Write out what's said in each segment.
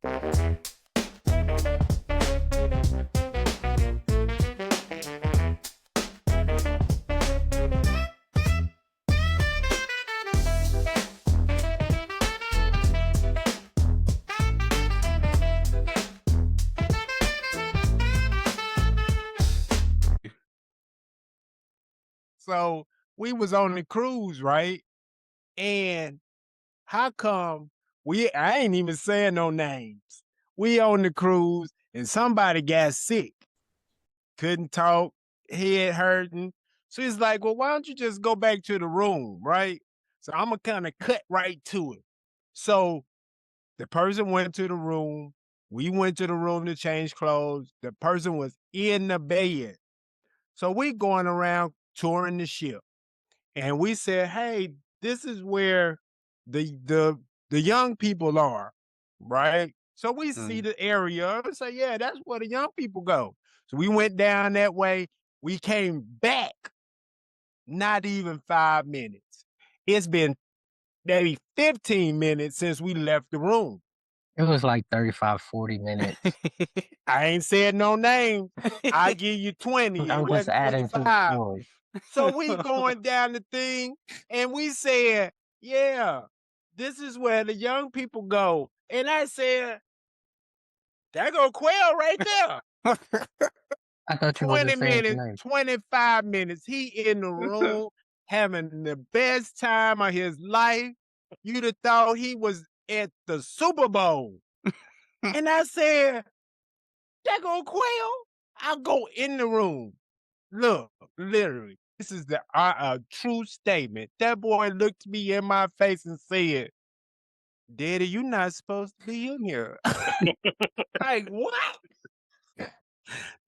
So we was on the cruise, right? And how come I ain't even saying no names. We on the cruise and somebody got sick, couldn't talk, head hurting. So he's like, well, why don't you just go back to the room, right? So I'm gonna kind of cut right to it. So the person went to the room. We went to the room to change clothes. The person was in the bed. So we going around touring the ship. And we said, hey, this is where the the the young people are, right? So we see the area and say, yeah, that's where the young people go. So we went down that way. We came back not even 5 minutes. It's been maybe 15 minutes since we left the room. It was like 35, 40 minutes. I ain't said no name. I give you 20. It I'm just wasn't adding to the 25. story. So we going down the thing and we said, yeah, this is where the young people go. And I said, there go Quail right there. I thought you were 20 just saying his minutes, name. 25 minutes. He in the room having the best time of his life. You'd have thought he was at the Super Bowl. And I said, there go Quail. I'll go in the room. Look, literally, this is a true statement. That boy looked me in my face and said, Daddy, you're not supposed to be in here. Like, what?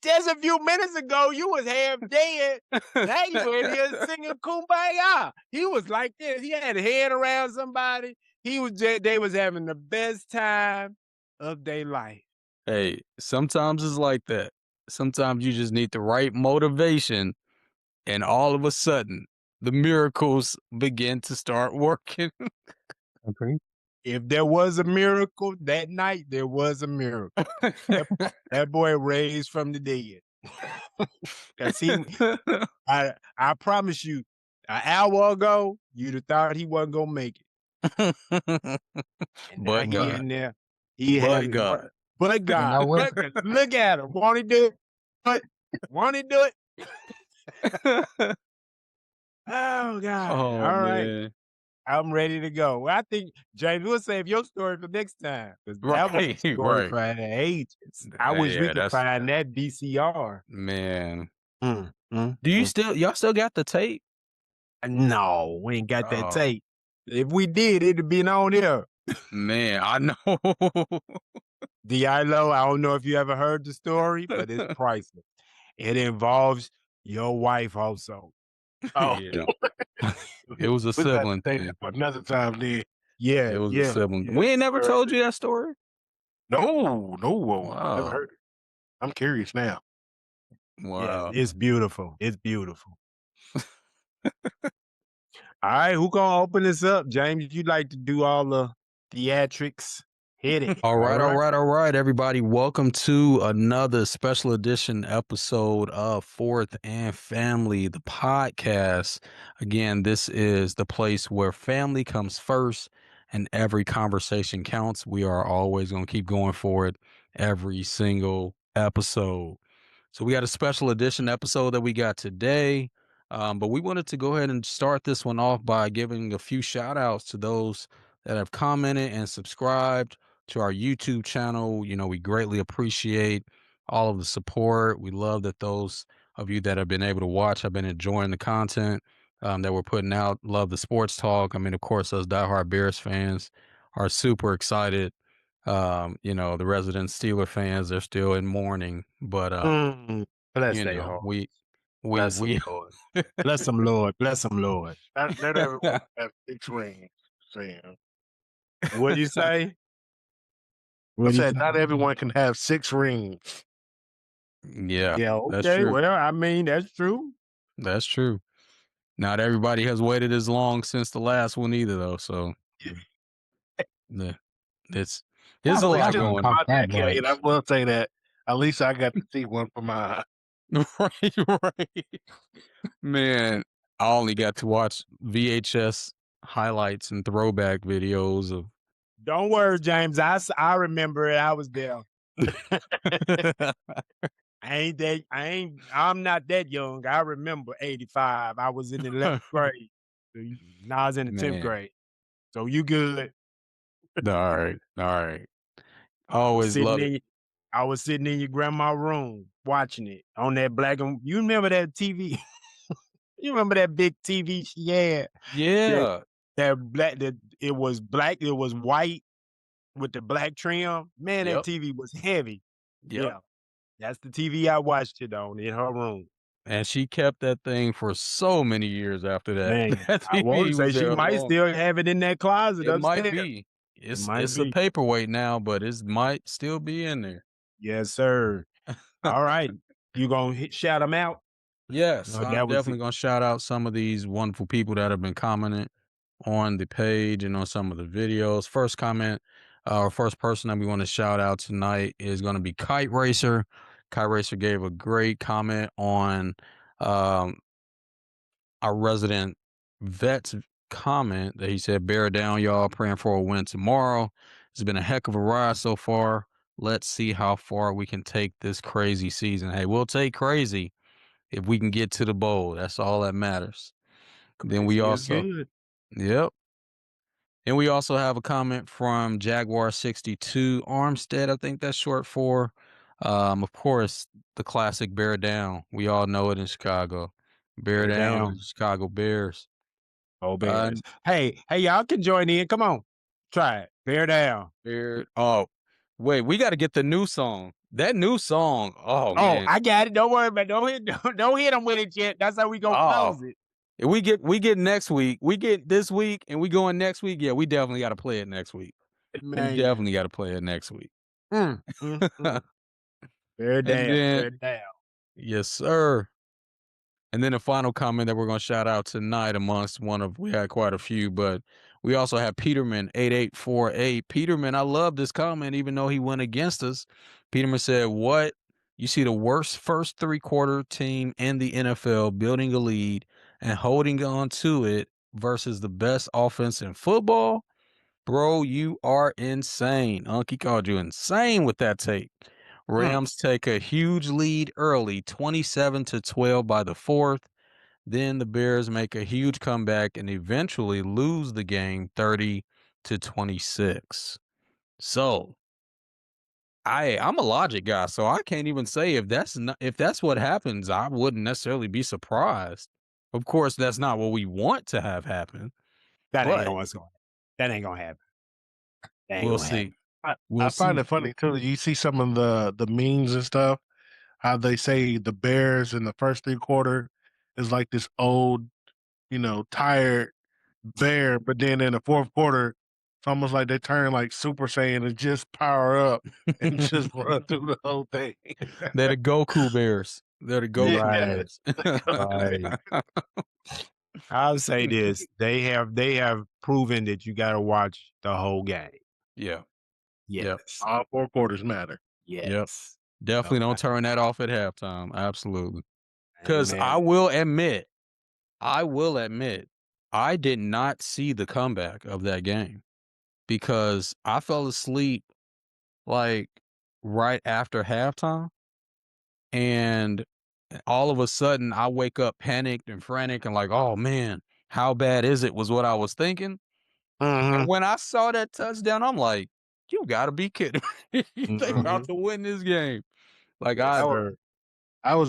Just a few minutes ago, you was half dead. Now you in here singing Kumbaya. He was like this. He had a head around somebody. They was having the best time of their life. Hey, sometimes it's like that. Sometimes you just need the right motivation, and all of a sudden, the miracles begin to start working. Agreed. If there was a miracle that night, there was a miracle. That boy raised from the dead. I promise you, an hour ago, you'd have thought he wasn't gonna make it. And now But he God. in there. He But had God. But God. know what? Look at him. Won't he do it? Won't he do it? Oh God. Oh, All right. man. I'm ready to go. Well, I think, James, we'll save your story for next time. Because that was a Right, story right. for the ages. I wish we Yeah, could find that VCR. Man. Do Y'all still got the tape? No, we ain't got that Oh. tape. If we did, it'd have been on there. Man, I know. D'Lo, I don't know if you ever heard the story, but it's priceless. It involves your wife also. Oh, Yeah. It was a we got to sibling take thing. that for another time, then. Yeah, It was a yeah. sibling. We ain't never told you that story? No, never Wow. heard it. I'm curious now. Yeah, Wow. it's beautiful. It's beautiful. All right, who gonna open this up? James, you like to do all the theatrics. Hit it. All right, everybody. Welcome to another special edition episode of Fourth and Family, the podcast. Again, this is the place where family comes first and every conversation counts. We are always going to keep going for it every single episode. So we got a special edition episode that we got today. But we wanted to go ahead and start this one off by giving a few shout outs to those that have commented and subscribed to our YouTube channel. You know, we greatly appreciate all of the support. We love that those of you that have been able to watch have been enjoying the content that we're putting out. Love the sports talk. I mean, of course, us diehard Bears fans are super excited. You know, the resident Steeler fans are still in mourning, but Bless you their know, heart. we Bless them, Lord. Bless him, Lord. Bless him, Lord. Not everyone have 6 rings, Sam. What'd you say? I said not everyone can have 6 rings. Yeah, Yeah, that's okay. true. Well, I mean, that's true. That's true. Not everybody has waited as long since the last one either, though. So, yeah, it's There's a At least lot it was don't going talk on. my that decade. I much. will say that. At least I got to see one for mine. Right, right. Man, I only got to watch VHS highlights and throwback videos of Don't worry, James. I remember it. I was there. I'm not that young. I remember 85. I was in the 11th grade. Now I was in the 10th Man. grade. So you good. All right. All right. I was Always sitting love it. in I was sitting in your grandma's room watching it on that black and you remember that TV? You remember that big TV she had? That Yeah. that it was black, it was white with the black trim. Man, that Yep. TV was heavy. Yep. Yeah. That's the TV I watched it on in her room. And she kept that thing for so many years after that. Man, That I want to TV say was she there might long. still have it in that closet It might upstairs. be. It It's might it's a be. paperweight now, but it might still be in there. Yes, sir. All right. You gonna shout them out? Yes, No, I'm that was definitely it. gonna shout out some of these wonderful people that have been commenting on the page and on some of the videos. First comment, or first person that we want to shout out tonight is going to be Kite Racer. Kite Racer gave a great comment on um, our resident vet's comment that he said, "Bear down, y'all. Praying for a win tomorrow. It's been a heck of a ride so far. Let's see how far we can take this crazy season. Hey, we'll take crazy if we can get to the bowl. That's all that matters." Then we Crazy is also, good. yep. And we also have a comment from Jaguar 62 Armstead. I think that's short for. Of course, the classic Bear Down. We all know it in Chicago. Bear Bear Down to the down. Chicago Bears. Oh, Uh, bears. Hey, y'all can join in. Come on. Try it. Bear down. Bear. Oh, wait, we got to get the new song. That new song. Oh Oh, man. I got it. Don't worry about it. Don't hit them with it yet. That's how we gonna Oh, close it. if we get next week. We get this week, and we going next week. Yeah, we definitely got to play it next week. We Man. definitely got to play it next week. Mm. Bear And down. then, Bear down. yes, sir. And then a final comment that we're going to shout out tonight amongst we had quite a few, but we also have Peterman 8848. Peterman, I love this comment, even though he went against us. Peterman said, "What? You see the worst first 3-quarter team in the NFL building a lead and holding on to it versus the best offense in football? Bro, you are insane." Unky called you insane with that take. Mm. Rams take a huge lead early, 27-12 by the fourth. Then the Bears make a huge comeback and eventually lose the game 30-26. So I'm a logic guy, so I can't even say if that's what happens, I wouldn't necessarily be surprised. Of course, that's not what we want to have happen, That ain't but gonna happen. That ain't gonna happen. That ain't we'll gonna happen. see. I We'll find see. it funny too. You see some of the memes and stuff. How they say the Bears in the first 3 quarter is like this old, tired bear, but then in the fourth quarter, it's almost like they turn like Super Saiyan and just power up and just run through the whole thing. They're the Goku Bears. They're the Yeah, Goku Right. Bears. Right. I'll say this. They have proven that you gotta watch the whole game. Yeah. Yep. Yes. all 4 quarters matter. Yep. Yes. Definitely No don't doubt. turn that off at halftime. Absolutely. Because Amen. I will admit, I did not see the comeback of that game because I fell asleep like right after halftime. And all of a sudden, I wake up panicked and frantic and like, oh man, how bad is it? Was what I was thinking. And Mhm. when I saw that touchdown, I'm like, you got to be kidding me. They about Mhm. to win this game. Like, Yes, I was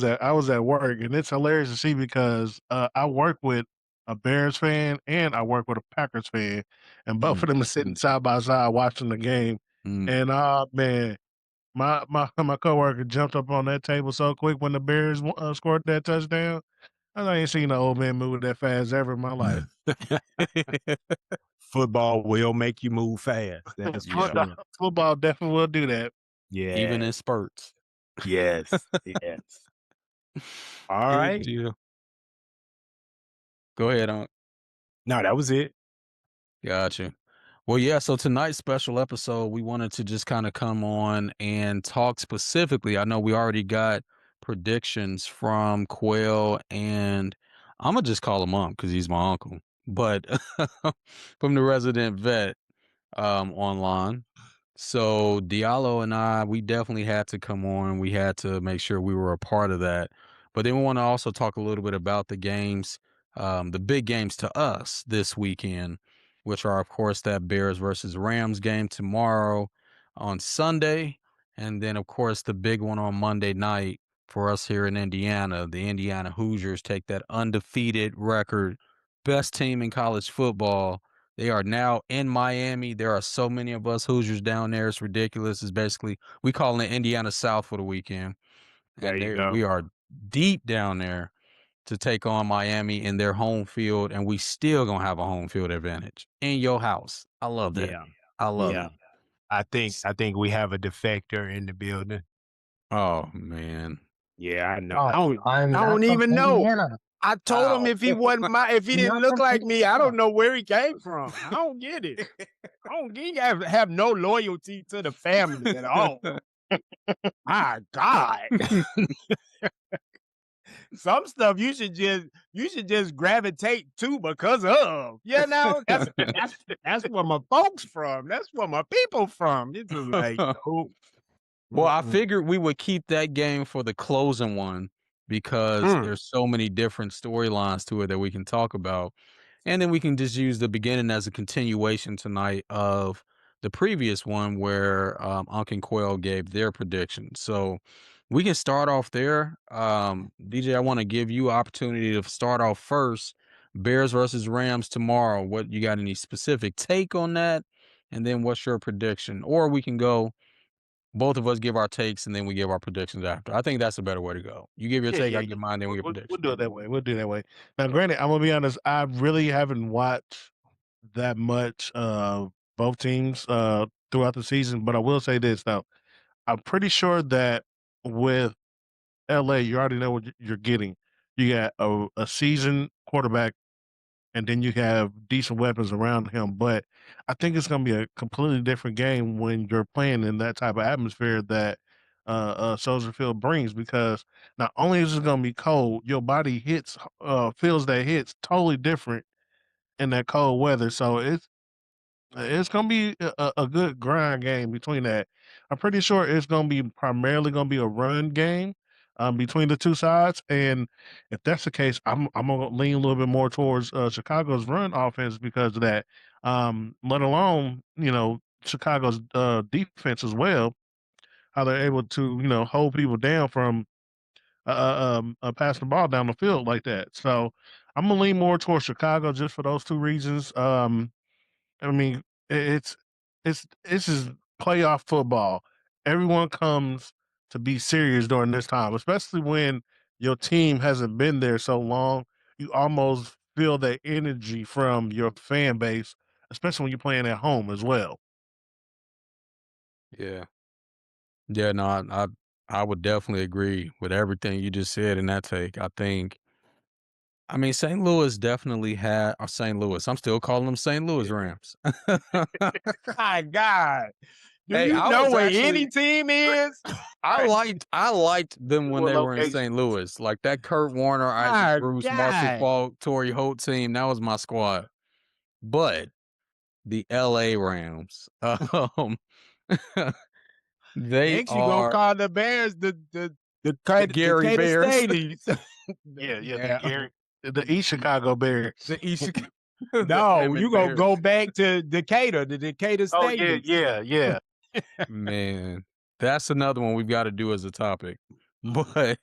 sir. I was at work, and it's hilarious to see because I work with a Bears fan and I work with a Packers fan, and both mm, of them are sitting side by side watching the game. mm. And man, my coworker jumped up on that table so quick when the Bears scored that touchdown. I ain't seen an old man move that fast ever in my life. Football will make you move fast. That's for Yeah. sure. Football definitely will do that. Even in Yes. spurts. Yes. Yes. All Good right. deal. Go ahead, Unc. No, that was it. Gotcha. Well, yeah, so tonight's special episode, we wanted to just kind of come on and talk specifically. I know we already got predictions from Quail, and I'm gonna just call him Mom because he's my uncle. But from the resident vet online. So Diallo and I, we definitely had to come on. We had to make sure we were a part of that. But then we want to also talk a little bit about the games, the big games to us this weekend, which are, of course, that Bears versus Rams game tomorrow on Sunday. And then, of course, the big one on Monday night for us here in Indiana. The Indiana Hoosiers take that undefeated record, best team in college football. They are now in Miami. There are so many of us Hoosiers down there. It's ridiculous. It's basically we call it Indiana South for the weekend, There and you there go. we are deep down there to take on Miami in their home field, and we still gonna have a home field advantage in your house. I love that. Yeah. I love Yeah. it. I think we have a defector in the building. Oh man. Yeah, I know. Oh, I'm I not don't from even know. Indiana. I told him Wow. if he wasn't if he I'm didn't not look from like me, I Indiana. don't know where he came from. I don't get it. I don't get he have no loyalty to the family at all. My God. Some stuff you should just gravitate to because of. You know, that's where my folks from. That's where my people from. It's just like, no. Well, I Mm-mm. figured we would keep that game for the closing one because Mm. there's so many different storylines to it that we can talk about. And then we can just use the beginning as a continuation tonight of the previous one where Unc and Quail gave their predictions. So we can start off there. DJ, I want to give you opportunity to start off first. Bears versus Rams tomorrow. What you got any specific take on that? And then what's your prediction? Or we can go both of us give our takes and then we give our predictions after. I think that's a better way to go. You give your Yeah, take, yeah, I yeah. give mine, then we give We'll predictions. do it that way. We'll do it that way. Now, granted, I'm gonna be honest. I really haven't watched that much both teams throughout the season, but I will say this though. I'm pretty sure that with LA, you already know what you're getting. You got a seasoned quarterback, and then you have decent weapons around him. But I think it's going to be a completely different game when you're playing in that type of atmosphere that Soldier Field brings. Because not only is it going to be cold, your body feels that hits totally different in that cold weather. So it's gonna be a good grind game between that. I'm pretty sure it's gonna be primarily gonna be a run game between the two sides, and if that's the case, I'm gonna lean a little bit more towards Chicago's run offense because of that. Let alone Chicago's defense as well, how they're able to hold people down from passing the ball down the field like that. So I'm gonna lean more towards Chicago just for those two reasons. I mean, it's this is playoff football. Everyone comes to be serious during this time, especially when your team hasn't been there so long. You almost feel the energy from your fan base, especially when you're playing at home as well. Yeah. Yeah, no, I would definitely agree with everything you just said in that take. I mean, St. Louis definitely had or St. Louis. I'm still calling them St. Louis Rams. My God. Do Hey, you I know was where any actually team is? I liked them when What they were in location? St. Louis. Like that Kurt Warner, Isaac My Bruce, Marshall God. Falk, Torrey Holt team, that was my squad. But the LA Rams, they Next, you gonna are call the Bears the the Gary Decatur Bears. Stadies. Yeah, Yeah. the East Chicago Bears. The East the No, you Emmett gonna Bears. go back to Decatur, the Decatur Oh yeah, Stadies. yeah. Man, that's another one we've got to do as a topic. But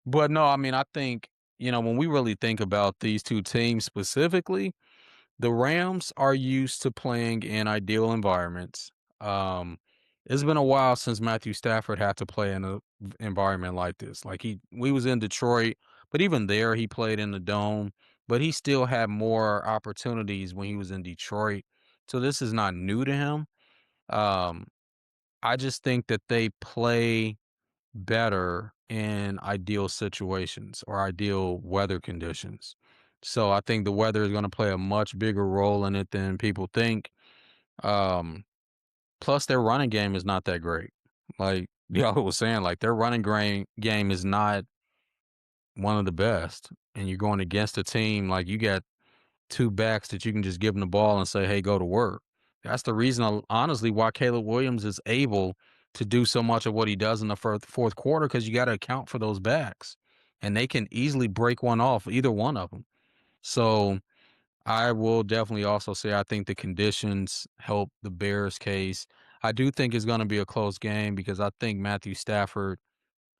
but no, I mean, I think, when we really think about these two teams specifically, the Rams are used to playing in ideal environments. Um, it's been a while since Matthew Stafford had to play in a environment like this. Like we was in Detroit, but even there he played in the dome, but he still had more opportunities when he was in Detroit. So this is not new to him. Um, I just think that they play better in ideal situations or ideal weather conditions. So I think the weather is going to play a much bigger role in it than people think. Um, Plus their running game is not that great. Like y'all was saying, like their running game is not one of the best. And you're going against a team like you got two backs that you can just give them the ball and say, "Hey, go to work." That's the reason, honestly, why Caleb Williams is able to do so much of what he does in the fourth quarter because you got to account for those backs, and they can easily break one off, either one of them. So I will definitely also say I think the conditions help the Bears' case. I do think it's going to be a close game because I think Matthew Stafford,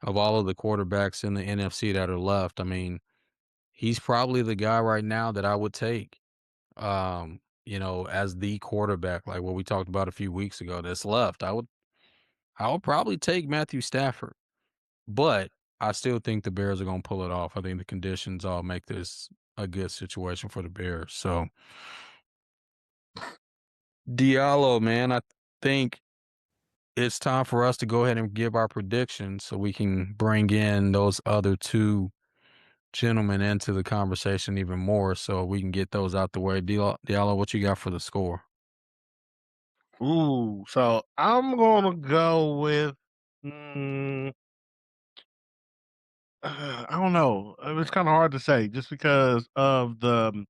of all of the quarterbacks in the NFC that are left, I mean, he's probably the guy right now that I would take, as the quarterback, like what we talked about a few weeks ago that's left. I would probably take Matthew Stafford, but I still think the Bears are going to pull it off. I think the conditions all make this a good situation for the Bears. So Diallo, man, I think it's time for us to go ahead and give our predictions so we can bring in those other two gentlemen into the conversation even more so we can get those out the way. Diallo, what you got for the score? Ooh, so I'm gonna go with. Mm, I don't know. It's kind of hard to say just because of the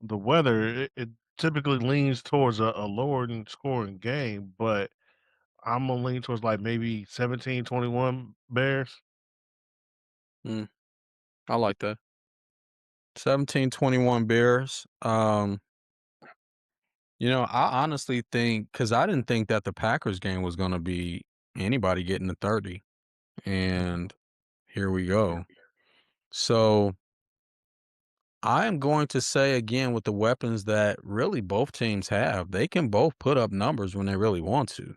weather. It typically leans towards a lower scoring game, but I'm gonna lean towards like maybe 17-21 Bears. Mm, I like that. 17-21 Bears. I honestly think because I didn't think that the Packers game was going to be anybody getting to 30, and here we go. So I am going to say again with the weapons that really both teams have, they can both put up numbers when they really want to.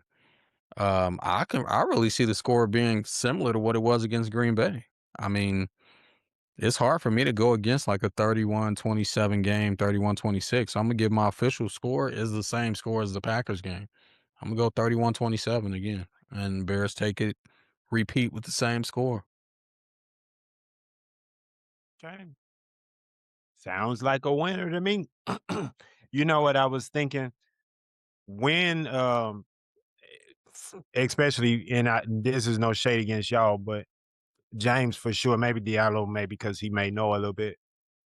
I really see the score being similar to what it was against Green Bay. I mean, it's hard for me to go against like a 31-27 game, 31-26. So I'm going to give my official score is the same score as the Packers game. I'm going to go 31-27 again. And Bears take it, repeat with the same score. Okay. Sounds like a winner to me. You know what I was thinking? When especially this is no shade against y'all, but James for sure, maybe Diallo, maybe because he may know a little bit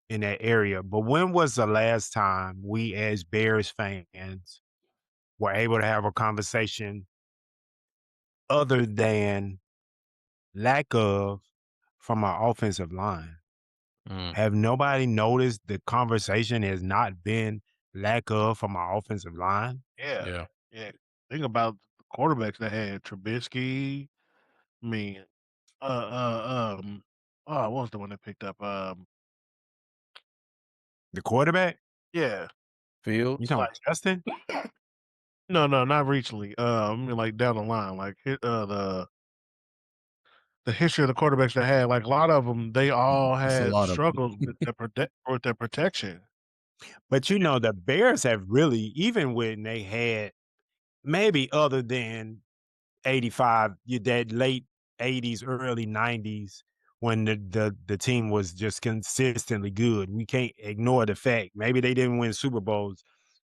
in that area. But when was the last time we as Bears fans were able to have a conversation other than lack of from our offensive line? Mm, Have nobody noticed the conversation has not been lack of from our offensive line? Yeah, yeah. yeah. Think about the quarterbacks that had Trubisky. I mean, what was the one that picked up? The quarterback? Yeah, You Fields. talking like about Justin? no, no, not recently. I mean, like down the line, like the history of the quarterbacks that had, like a lot of them, they all It's a had lot of struggles with their protection. But the Bears have really, even when they had maybe other than 85, that late 80s, early 90s, when the team was just consistently good. We can't ignore the fact. Maybe they didn't win Super Bowls,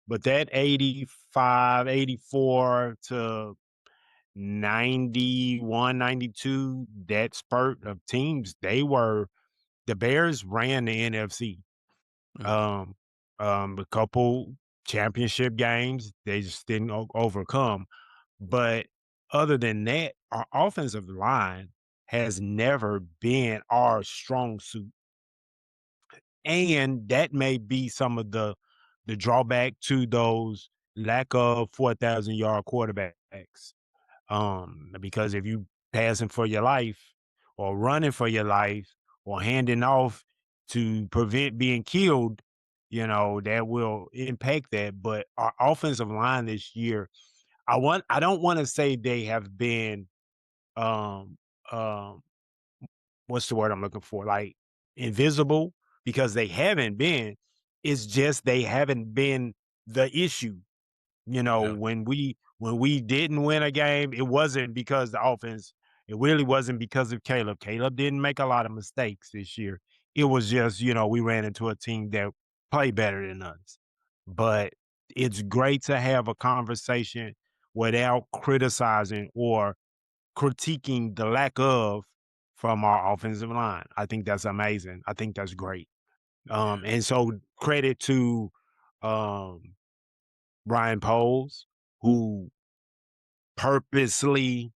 but that 85, 84 to 91, 92, that spurt of teams, the Bears ran the NFC. Mm, Um, a couple championship games, they just didn't overcome. But other than that, our offensive line has never been our strong suit. And that may be some of the drawback to those lack of 4,000-yard quarterbacks. Because if you passing for your life or running for your life or handing off to prevent being killed, that will impact that. But our offensive line this year, I don't want to say they have been um um what's the word I'm looking for? Like invisible because they haven't been. It's just they haven't been the issue. yeah. When we didn't win a game, it wasn't because the offense, it really wasn't because of Caleb. Caleb didn't make a lot of mistakes this year. It was just, we ran into a team that played better than us. But it's great to have a conversation without criticizing or critiquing the lack of from our offensive line. I think that's amazing. I think that's great. And so credit to um, Ryan Poles, who purposely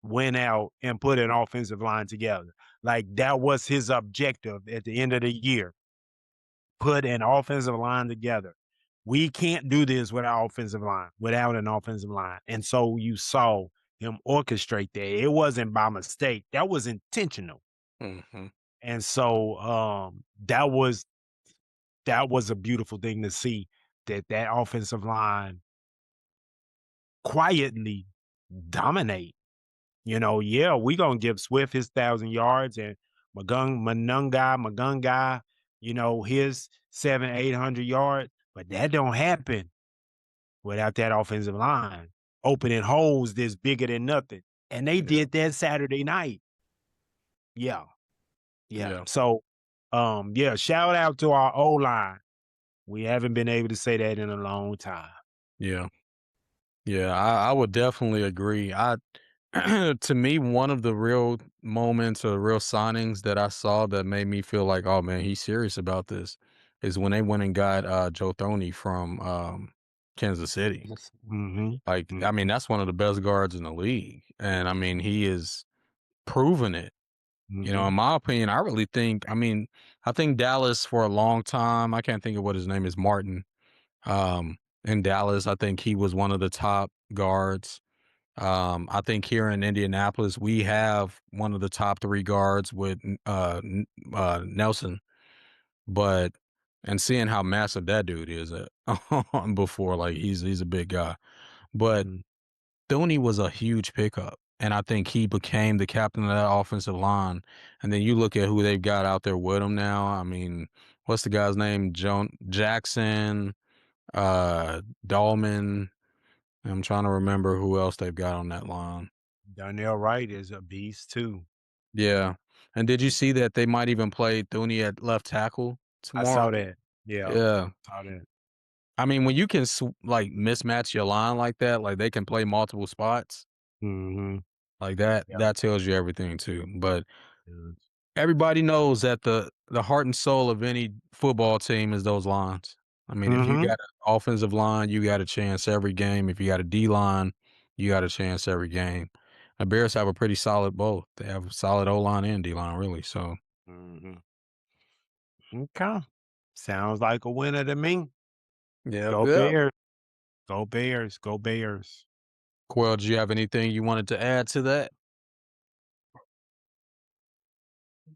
went out and put an offensive line together. Like that was his objective at the end of the year. Put an offensive line together. We can't do this without an offensive line. And so you saw him orchestrate that. It wasn't by mistake. That was intentional. Mhm. And so that was a beautiful thing to see that offensive line quietly dominate. Yeah, we gonna give Swift his 1,000 yards and Magunga, his 700-800 yards, but that don't happen without that offensive line opening holes that's bigger than nothing. And they did that Saturday night. Yeah. Yeah. Yeah. So yeah, shout out to our O line. We haven't been able to say that in a long time. Yeah. Yeah, I would definitely agree. To me, one of the real moments or real signings that I saw that made me feel like, oh man, he's serious about this, is when they went and got Joe Thoney from Kansas City. Mm-hmm. Like, I mean, that's one of the best guards in the league, and I mean, he is proven it. Mm-hmm. In my opinion, I really think. I mean, I think Dallas for a long time. I can't think of what his name is, Martin. In Dallas, I think he was one of the top guards. I think here in Indianapolis, we have one of the top 3 guards with Nelson, but and seeing how massive that dude is before, like he's a big guy. But Mm-hmm. Thuney was a huge pickup, and I think he became the captain of that offensive line. And then you look at who they've got out there with him now. I mean, what's the guy's name? Jackson, Dahlman. I'm trying to remember who else they've got on that line. Darnell Wright is a beast too. Yeah. And did you see that they might even play Thuney at left tackle I saw tomorrow? that. Yeah. Yeah. Saw that. I mean, when you can like mismatch your line like that, like they can play multiple spots Mm-hmm. like that, Yeah. that tells you everything too. But Good. everybody knows that the heart and soul of any football team is those lines. I mean, if you Mm-hmm. got an offensive line, you got a chance every game. If you got a D line, you got a chance every game. The Bears have a pretty solid both. They have a solid O line and D line, really. So Mm-hmm. Okay. Sounds like a winner to me. yeah, Go yeah. Bears. Go Bears. Go Bears. Quell, do you have anything you wanted to add to that?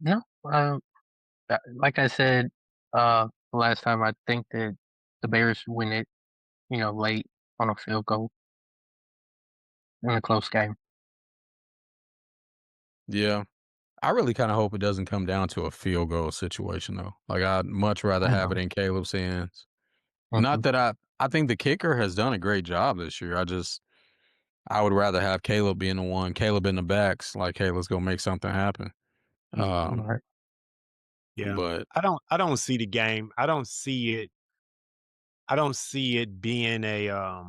No, like I said, last time, I think that the Bears win it, late on a field goal in a close game. Yeah. I really kind of hope it doesn't come down to a field goal situation though. Like I'd much rather I have it know. in Caleb's hands. Not Mhm. that I think the kicker has done a great job this year. I would rather have Caleb being the one, Caleb in the backs, like, hey, let's go make something happen. Mm-hmm. Right. Yeah. But I don't see the game. I don't see it being a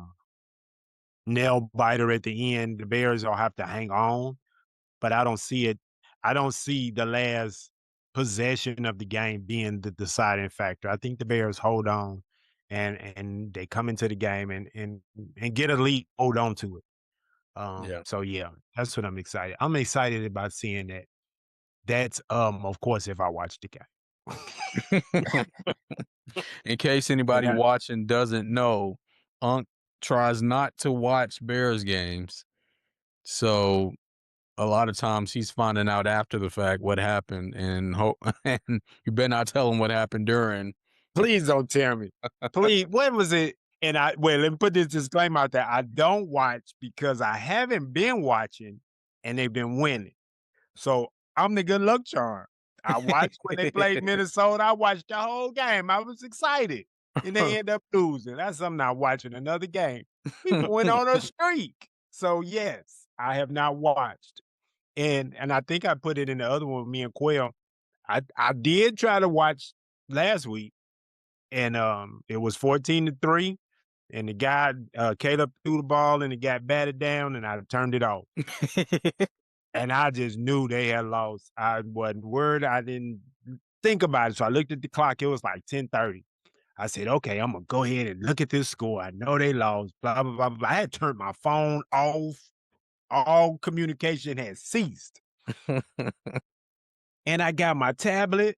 nail biter at the end. The Bears will have to hang on, but I don't see it. I don't see the last possession of the game being the deciding factor. I think the Bears hold on and they come into the game and get a lead, hold on to it. yeah. So yeah, that's what I'm excited. I'm excited about seeing that. That's of course if I watch the game. In case And anybody I, watching doesn't know, Unc tries not to watch Bears games. So a lot of times he's finding out after the fact what happened and you better not tell him what happened during. please don't tell me. Please, what was it? And let me put this disclaimer out there. I don't watch because I haven't been watching and they've been winning. So I'm the good luck charm. I watched when they played Minnesota. I watched the whole game. I was excited. And they end up losing. That's I'm not watching another game. We went on a streak. So yes, I have not watched. And I think I put it in the other one with me and Quail. I did try to watch last week and it was 14-3. and the guy, Caleb threw the ball and it got batted down and I turned it off. And I just knew they had lost. I wasn't worried. I didn't think about it. So I looked at the clock. It was like 10:30. I said, okay, I'm gonna go ahead and look at this score. I know they lost, blah, blah, blah, blah. I had turned my phone off. All communication had ceased. And I got my tablet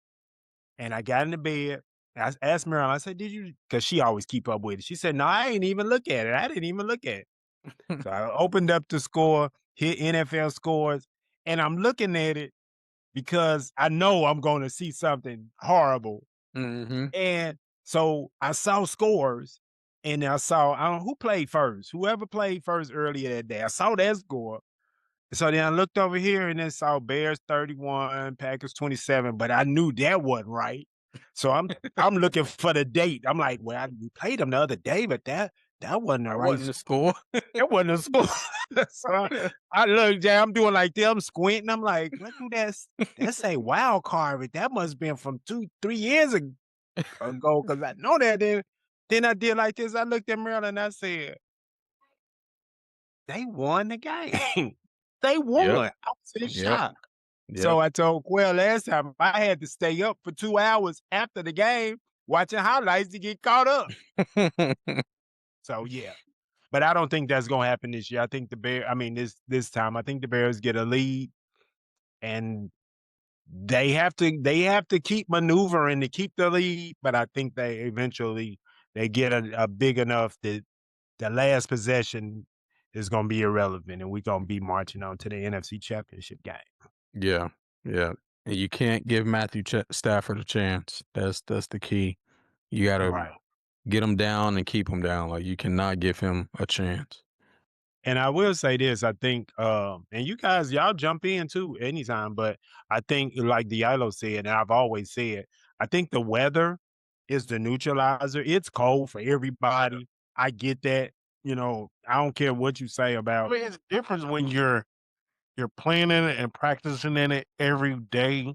and I got in the bed. I asked Marilyn, I said, did you? Because she always keep up with it. She said, no, I ain't even look at it. I didn't even look at it. So I opened up the score, hit NFL scores, and I'm looking at it because I know I'm going to see something horrible. Mm-hmm. And so I saw scores and I saw, I don't know who played first, whoever played first earlier that day. I saw that score. So then I looked over here and then saw Bears 31, Packers 27, but I knew that wasn't right. So I'm looking for the date. I'm like, well, we played them the other day, but that wasn't the That right wasn't the score. That wasn't a score. So I look, yeah, I'm doing like them squinting. I'm like, what do that say wild card? But that must have been from 2-3 years ago because I know that. Then I did like this. I looked at Maryland and I said, they won the game. They Yep. won. I was in Yep. shock. So Yep. I told Quell last time I had to stay up for 2 hours after the game watching highlights to get caught up. So yeah. But I don't think that's gonna happen this year. I think this time, I think the Bears get a lead and they have to keep maneuvering to keep the lead, but I think they eventually they get a big enough that the last possession is gonna be irrelevant and we're gonna be marching on to the NFC championship game. Yeah. Yeah. And you can't give Matthew Stafford a chance. That's the key. You gotta Right. get him down and keep him down. Like you cannot give him a chance. And I will say this, I think, and you guys, y'all jump in too anytime, but I think, like Diallo said, and I've always said, I think the weather is the neutralizer. It's cold for everybody. I get that. I don't care what you say I about mean, it's different when you're playing in it and practicing in it every day,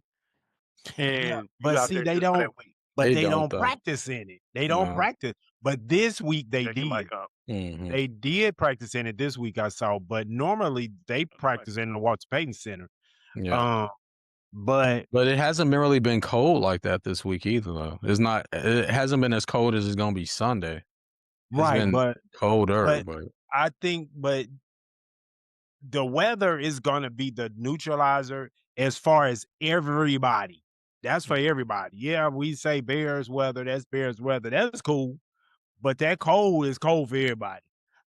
yeah, and you but out see, there they just for don't, that week. but They they don't don't though. practice in it. They don't No. practice. But this week they Check your did. mic up. Mm-hmm. They did practice in it this week, I saw, but normally they practice in the Walter Payton Center. Yeah. Um, but But it hasn't really been cold like that this week either, though. It hasn't been as cold as it's gonna be Sunday. It's right, been colder, but but I think, the weather is going to be the neutralizer as far as everybody. That's for everybody. Yeah, we say Bears weather. That's Bears weather. That's cool, but that cold is cold for everybody.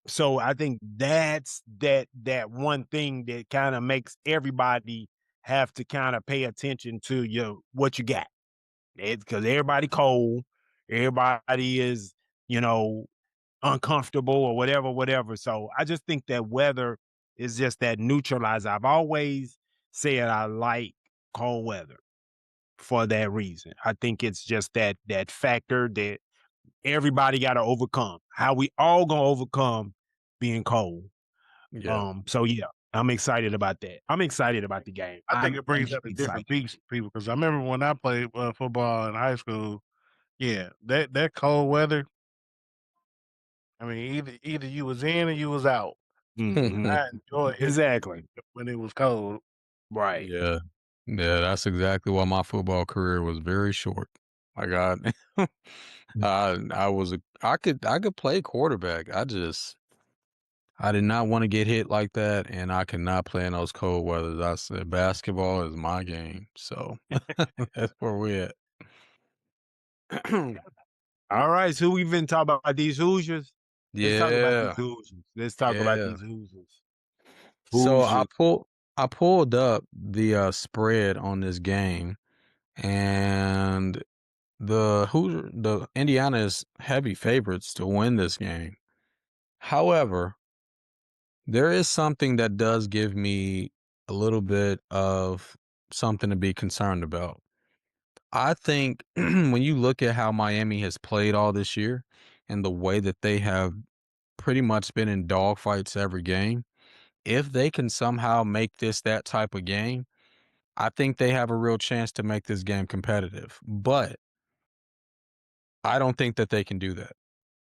So I think that's that one thing that kind of makes everybody have to kind of pay attention to what you got. It's because everybody cold, everybody is you know uncomfortable or whatever. So I just think that weather is just that neutralizer. I've always said I like cold weather for that reason. I think it's just that factor that everybody got to overcome. How we all gonna overcome being cold. yeah. So yeah, I'm excited about that. I'm excited about the game. I think I'm it brings out a excited. different beast for people because I remember when I played football in high school. Yeah, that cold weather. I mean, either you was in or you was out. Mhm. I enjoyed it Exactly. when it was cold. Right. Yeah. Yeah, that's exactly why my football career was very short. Like I could play quarterback. I did not want to get hit like that, and I could not play in those cold weathers. I said basketball is my game. So that's where we at. All right. So we've been talking about these Hoosiers. Let's talk about these Yeah. Hoosiers. Let's talk about Yeah. these Hoosiers. So Hoosiers. I pulled up the spread on this game, and the Indiana is heavy favorites to win this game. However, there is something that does give me a little bit of something to be concerned about. I think when you look at how Miami has played all this year and the way that they have pretty much been in dogfights every game, if they can somehow make this that type of game, I think they have a real chance to make this game competitive. But I don't think that they can do that.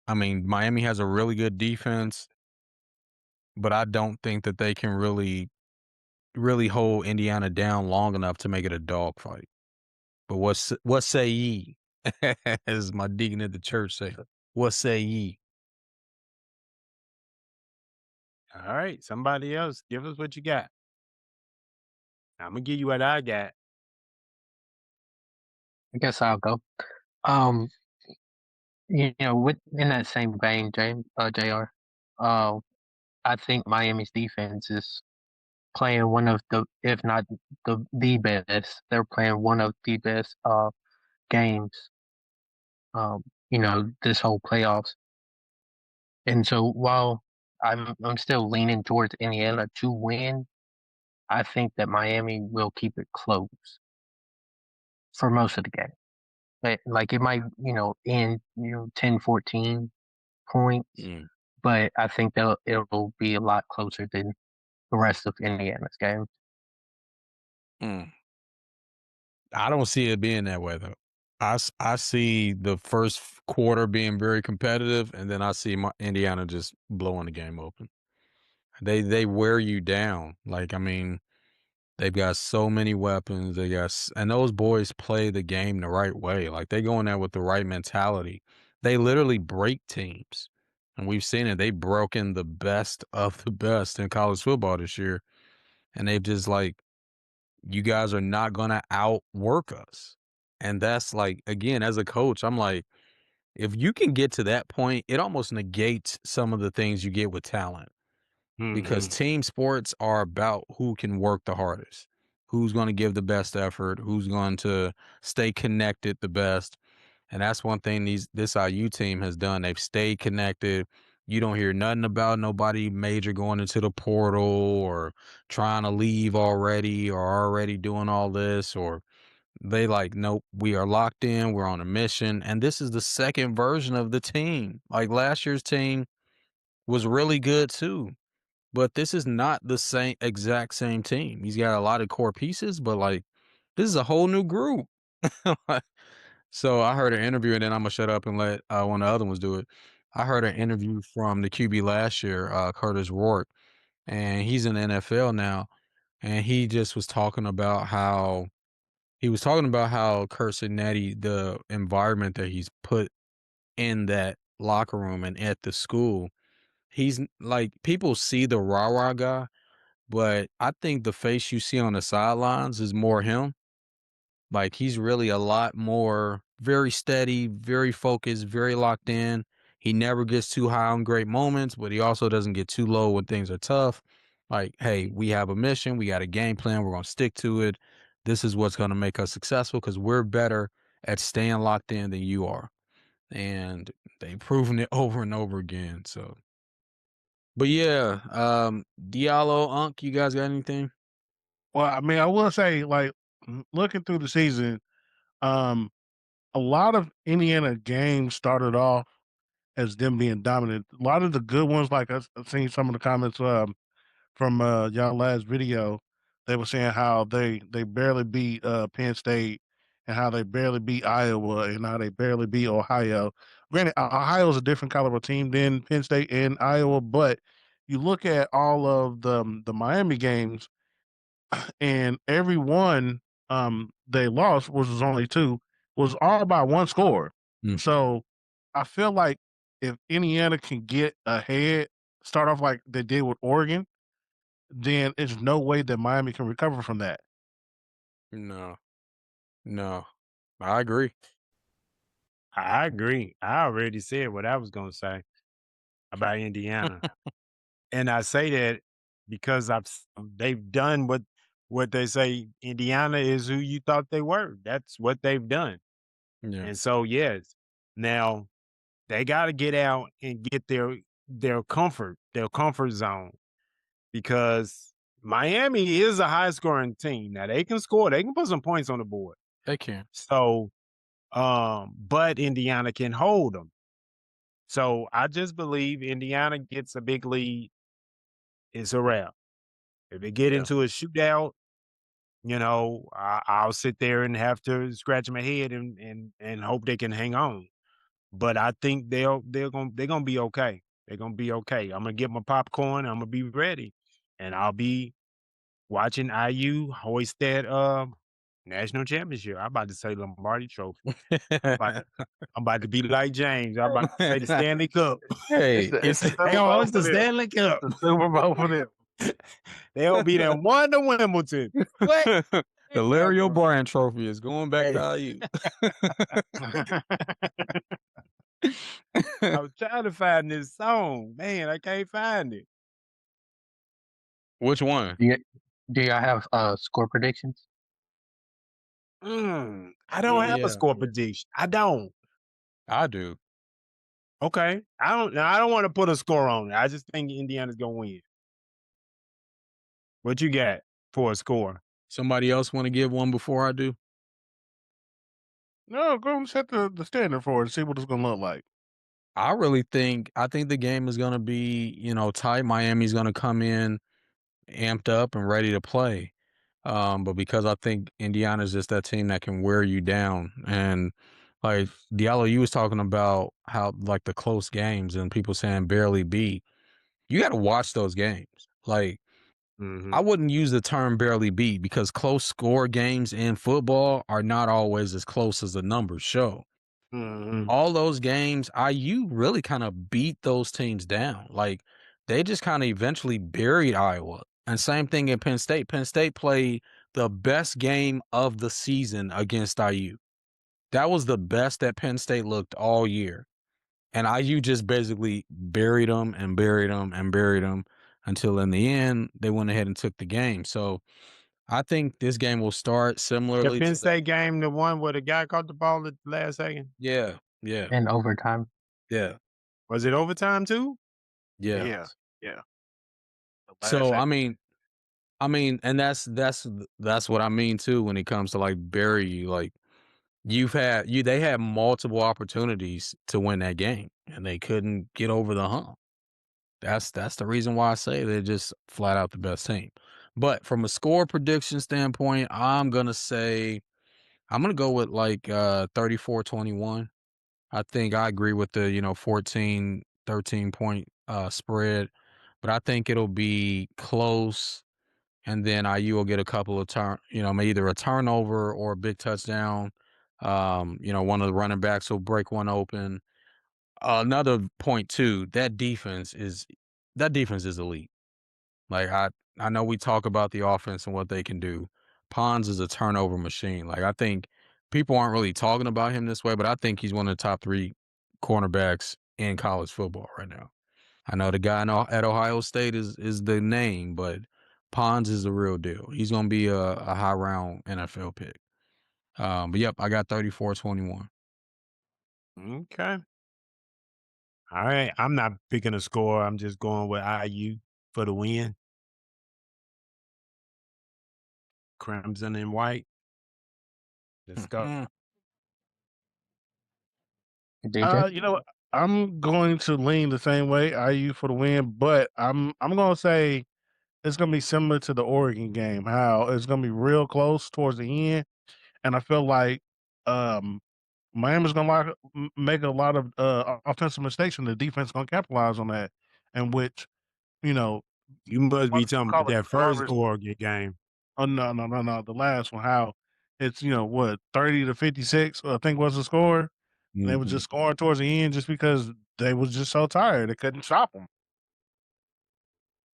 I mean, Miami has a really good defense, but I don't think that they can really hold Indiana down long enough to make it a dogfight. But what say ye? As my deacon at the church say, what say ye? All right, somebody else, give us what you got. I'm gonna give you what I got. I guess I'll go. Um, with in that same vein, Jr. Uh, I think Miami's defense is playing one of the, if not the best. They're playing one of the best games. This whole playoffs. And so while I'm still leaning towards Indiana to win, I think that Miami will keep it close for most of the game. Like it might, end, 10-14 points, Mm, but I think it'll be a lot closer than the rest of Indiana's game. mm. I don't see it being that way though. I see the first quarter being very competitive, and then I see Indiana just blowing the game open. They wear you down. Like I mean, they've got so many weapons. And those boys play the game the right way. Like they go in there with the right mentality. They literally break teams, and we've seen it. They've broken the best of the best in college football this year, and they've just like, you guys are not gonna outwork us. And that's like, again, as a coach, I'm like, if you can get to that point, it almost negates some of the things you get with talent, because Mhm. team sports are about who can work the hardest, who's going to give the best effort, who's going to stay connected the best. And that's one thing this IU team has done. They've stayed connected. You don't hear nothing about nobody major going into the portal or trying to leave already or already doing all this, or they like, nope, we are locked in. We're on a mission. And this is the second version of the team. Like last year's team was really good too, but this is not the exact same team. He's got a lot of core pieces, but like this is a whole new group. So I heard an interview, and then I'm gonna shut up and let one of the other ones do it. I heard an interview from the QB last year, Curtis Rourke, and he's in the NFL now. And he just was talking about how Kurt Cincinnati, the environment that he's put in that locker room and at the school. Like, people see the rah rah guy, but I think the face you see on the sidelines is more him. Like, he's really a lot more very steady, very focused, very locked in. He never gets too high on great moments, but he also doesn't get too low when things are tough. Like, hey, we have a mission, we got a game plan, we're going to stick to it. This is what's going to make us successful because we're better at staying locked in than you are. And they've proven it over and over again. So, but yeah, Diallo, Unc, you guys got anything? Well, I mean, I will say, like, looking through the season, um, a lot of Indiana games started off as them being dominant. A lot of the good ones, like I've seen some of the comments from y'all last video, they were saying how they barely beat Penn State and how they barely beat Iowa and how they barely beat Ohio. Granted, Ohio's a different caliber team than Penn State and Iowa, but you look at all of the Miami games, and every one they lost, which was only two, was all by one score. Mm. So I feel like if Indiana can get ahead, start off like they did with Oregon, then there's no way that Miami can recover from that. No, no, I agree. I agree. I already said what I was gonna say about Indiana. And I say that because they've done what they say. Indiana is who you thought they were. That's what they've done. Yeah. And so, yes, now they got to get out and get their comfort zone, because Miami is a high scoring team. Now they can score, they can put some points on the board. They can. So, but Indiana can hold them. So I just believe Indiana gets a big lead, it's a wrap. If they get Yeah. into a shootout, I'll sit there and have to scratch my head and hope they can hang on. but I think they're gonna be okay. They're gonna be okay. I'm gonna get my popcorn. I'm gonna be ready, and I'll be watching IU hoist that national championship. I'm about to say Lombardi Trophy. About to, I'm about to be like James. I'm about to say the Stanley Cup. Hey, It's it's the They Super gonna Bowl host the for them. Stanley Cup. The Super Bowl for them. They'll be there one to Wimbledon. What? the Larry O'Brien Trophy is going back to IU. I was trying to find this song. Man, I can't find it. Which one? Do y'all have score predictions? I don't have a Yeah, score prediction. I don't. I do. Okay. I don't want to put a score on it. I just think Indiana's gonna win. What you got for a score? Somebody else want to give one before I do? No, go and set the standard for it and see what it's gonna look like. I think the game is gonna be, tight. Miami's gonna come in amped up and ready to play. But because I think Indiana's just that team that can wear you down. And like Diallo, you was talking about how like the close games and people saying barely beat. You got to watch those games. Like I wouldn't use the term barely beat because close score games in football are not always as close as the numbers show. All those games, IU really kind of beat those teams down. Like they just kind of eventually buried Iowa. And same thing in Penn State. Penn State played the best game of the season against IU. That was the best that Penn State looked all year. And IU just basically buried them and buried them and buried them until in the end they went ahead and took the game. So I think this game will start The similarly Penn to the State game, the one where the guy caught the ball at the last second. yeah, In overtime? yeah, Was it overtime too? yeah. Yeah, yeah. The last So second. and that's what I mean too when it comes to like bury you. Like they had multiple opportunities to win that game and they couldn't get over the hump. That's the reason why I say they're just flat out the best team. But from a score prediction standpoint, I'm gonna go with like 34-21. I think I agree with the 14, 13 point spread, but I think it'll be close. And then IU will get a couple of either a turnover or a big touchdown. One of the running backs will break one open. Another point too, that defense is elite. Like I know we talk about the offense and what they can do. Pons is a turnover machine. Like I think people aren't really talking about him this way, but I think he's one of the top 3 cornerbacks in college football right now. I know the guy at Ohio State is the name, but Pons is the real deal. He's going to be a high round NFL pick. But yep, I got 34-21. Okay. All right. I'm not picking a score. I'm just going with IU for the win. Crimson and white. Let's go. DJ? You know what? I'm going to lean the same way, IU for the win, but I'm gonna say it's gonna be similar to the Oregon game, how it's gonna be real close towards the end. And I feel like um Miami's gonna make a lot of offensive mistakes and the defense gonna capitalize on that. And which, you know, You must what be do you talking about call it? that first Garbage. Oregon game. Oh no. The last one, how it's what 30-56, I think was the score. And they were Mhm. just scoring towards the end just because they was just so tired. They couldn't stop them.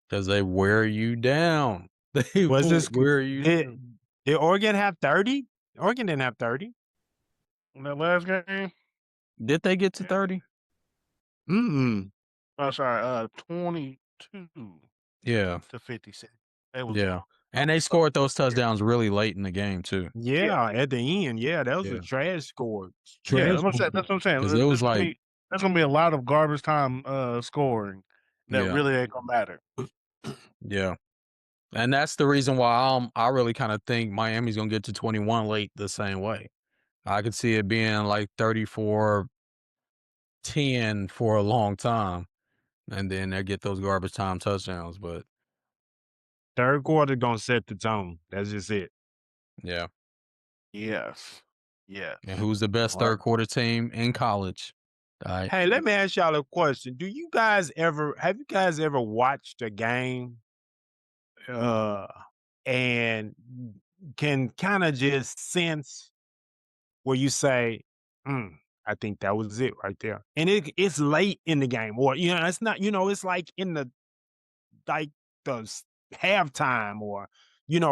Cuz they wear you down. They Was will this wear you down. did Oregon have 30? Oregon didn't have 30. In that last game, Did they get to 30? Mm-mm. oh sorry, 22 Yeah. to 56. It was Yeah. so, And they so scored those touchdowns really late in the game too. yeah, Yeah, at the end. Yeah, that was a Yeah. trash score. yeah. Trash That's score. what I'm saying. Cuz it was like There's gonna be a lot of garbage time scoring that yeah. really ain't gonna matter. Yeah. And that's the reason why I really kind of think Miami's going to get to 21 late the same way. I could see it being like 34-10 for a long time, and then they get those garbage time touchdowns. But Third quarter gonna set the tone. That's just it. yeah. Yes, yes. And who's the best Like, third quarter team in college? Right. Hey, let me ask y'all a question. Have you guys ever watched a game uh and can kind of just sense where you say, mm, I think that was it right there. And it's late in the game, or it's not, it's like in the like halftime, or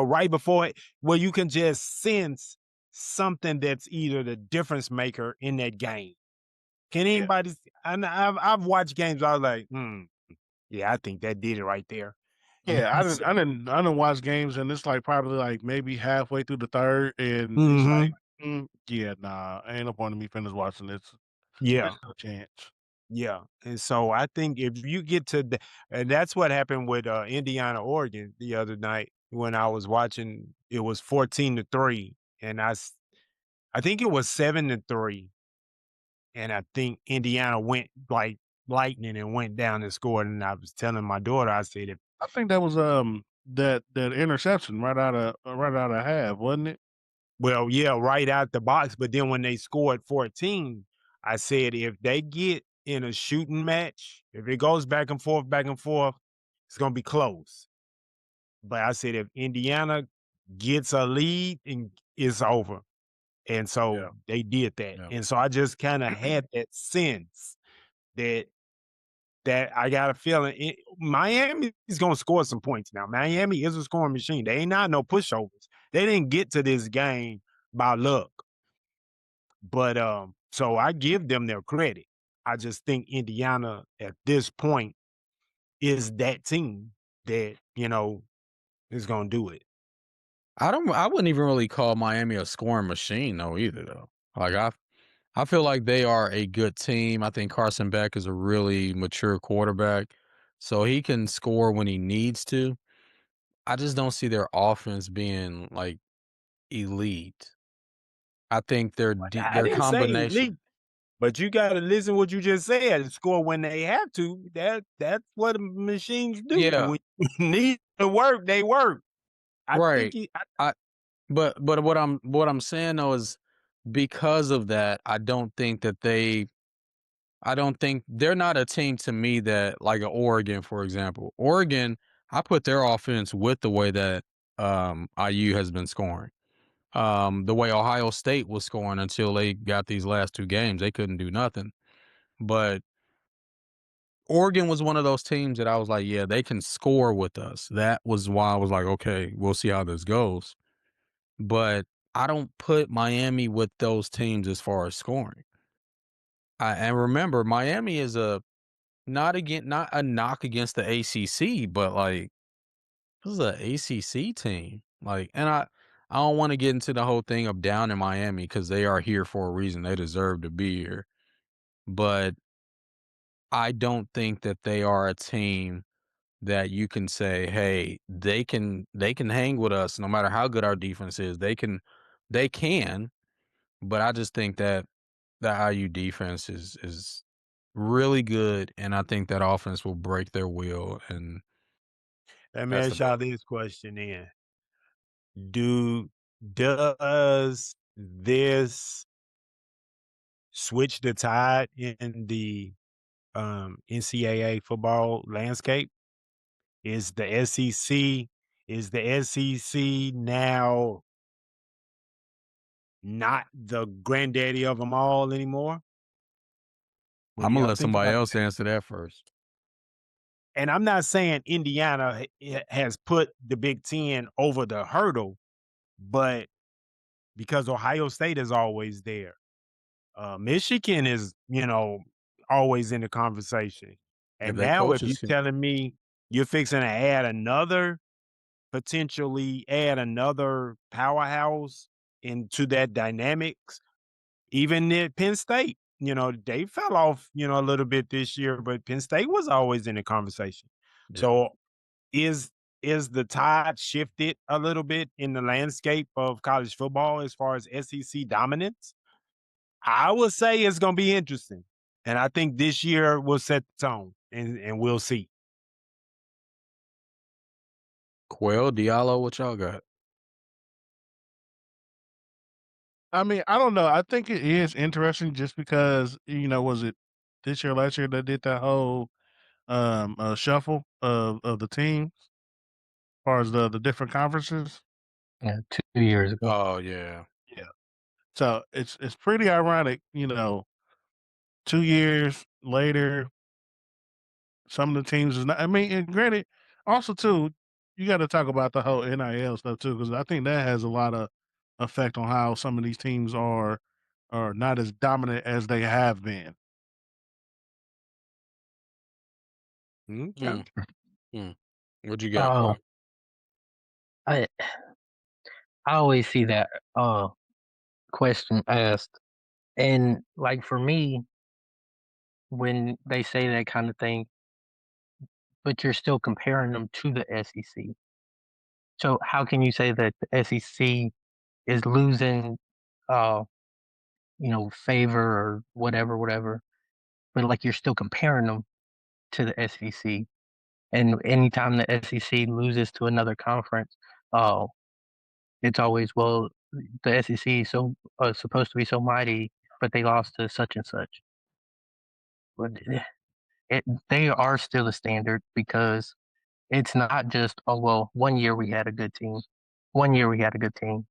right before it, where you can just sense something that's either the difference maker in that game. Can Yeah. anybody? I've watched games. I was like, yeah, I think that did it right there. And Yeah, I I said, didn't I didn't I didn't watch games, and it's, like, probably, like, maybe halfway through the 3rd, and it's like, mm-hmm, yeah, nah, ain't no point in me finish watching this. yeah, There's no chance. yeah. And so I think if you get to the, and that's what happened with Indiana, Oregon the other night when I was watching. It was 14-3, and I think it was 7-3, and I think Indiana went like lightning and went down and scored. And I was telling my daughter, I said, if I think that was, that interception right out of half, wasn't it? well, yeah, right out the box. But then when they scored 14, I said, if they get in a shooting match, if it goes back and forth, it's gonna be close. But I said, if Indiana gets a lead, and it's over. And so Yeah, they did that. yeah. And so I just kind of had that sense that I got a feeling Miami is going to score some points now. Miami is a scoring machine. They ain't not no pushovers. They didn't get to this game by luck. But so I give them their credit. I just think Indiana at this point is that team that, is going to do it. I wouldn't even really call Miami a scoring machine though either though. Like I feel like they are a good team. I think Carson Beck is a really mature quarterback, so he can score when he needs to. I just don't see their offense being like elite. I think I their didn't say combination. elite. But you gotta listen what you just said. Score when they have to. That's what machines do. Yeah, When you need to work, they work. I think right. he. I but what I'm saying though is because of that, I don't think they're not a team to me that like a Oregon, for example. Oregon, I put their offense with the way that IU has been scoring. The way Ohio State was scoring until they got these last two games, they couldn't do nothing. But Oregon was one of those teams that I was like, yeah, they can score with us. That was why I was like, okay, we'll see how this goes. But I don't put Miami with those teams as far as scoring. And remember, Miami is not a knock against the ACC, but like this is a ACC team. Like, and I don't want to get into the whole thing of down in Miami because they are here for a reason. They deserve to be here, but I don't think that they are a team that you can say, "Hey, they can hang with us no matter how good our defense is." They can, but I just think that the IU defense is really good, and I think that offense will break their will, and Let me that's ask about y'all this question: then, do does this switch the tide in the NCAA football landscape? Is the SEC now not the granddaddy of them all anymore? What do Imma y'all let think somebody about else that? answer that first. And I'm not saying Indiana has put the Big Ten over the hurdle, but because Ohio State is always there, Michigan is, always in the conversation. If And that now, coach if you're is here. telling me you're fixing to potentially add another powerhouse into that dynamics, even at Penn State, they fell off, a little bit this year, but Penn State was always in the conversation. Yeah. So is the tide shifted a little bit in the landscape of college football as far as SEC dominance? I would say it's gonna be interesting. And I think this year will set the tone, and we'll see. Quail, Diallo, what y'all got? I mean, I don't know. I think it is interesting just because, was it this year, last year, they did that whole shuffle of the teams as far as the different conferences. Yeah, 2 years ago. Oh yeah. Yeah. So it's pretty ironic, 2 years later, some of the teams is not. I mean, and granted, also too, you got to talk about the whole NIL stuff too, because I think that has a lot of effect on how some of these teams are not as dominant as they have been. Okay. What you got, Oh, Quack? I I always see that question asked, and like for me, when they say that kind of thing, but you're still comparing them to the SEC. So how can you say that the SEC is losing, uh, favor or whatever, whatever? But like you're still comparing them to the SEC, and anytime the SEC loses to another conference, uh, it's always the SEC is so supposed to be so mighty, but they lost to such and such. But they are still a standard because it's not just, oh well, 1 year we had a good team, 1 year we had a good team.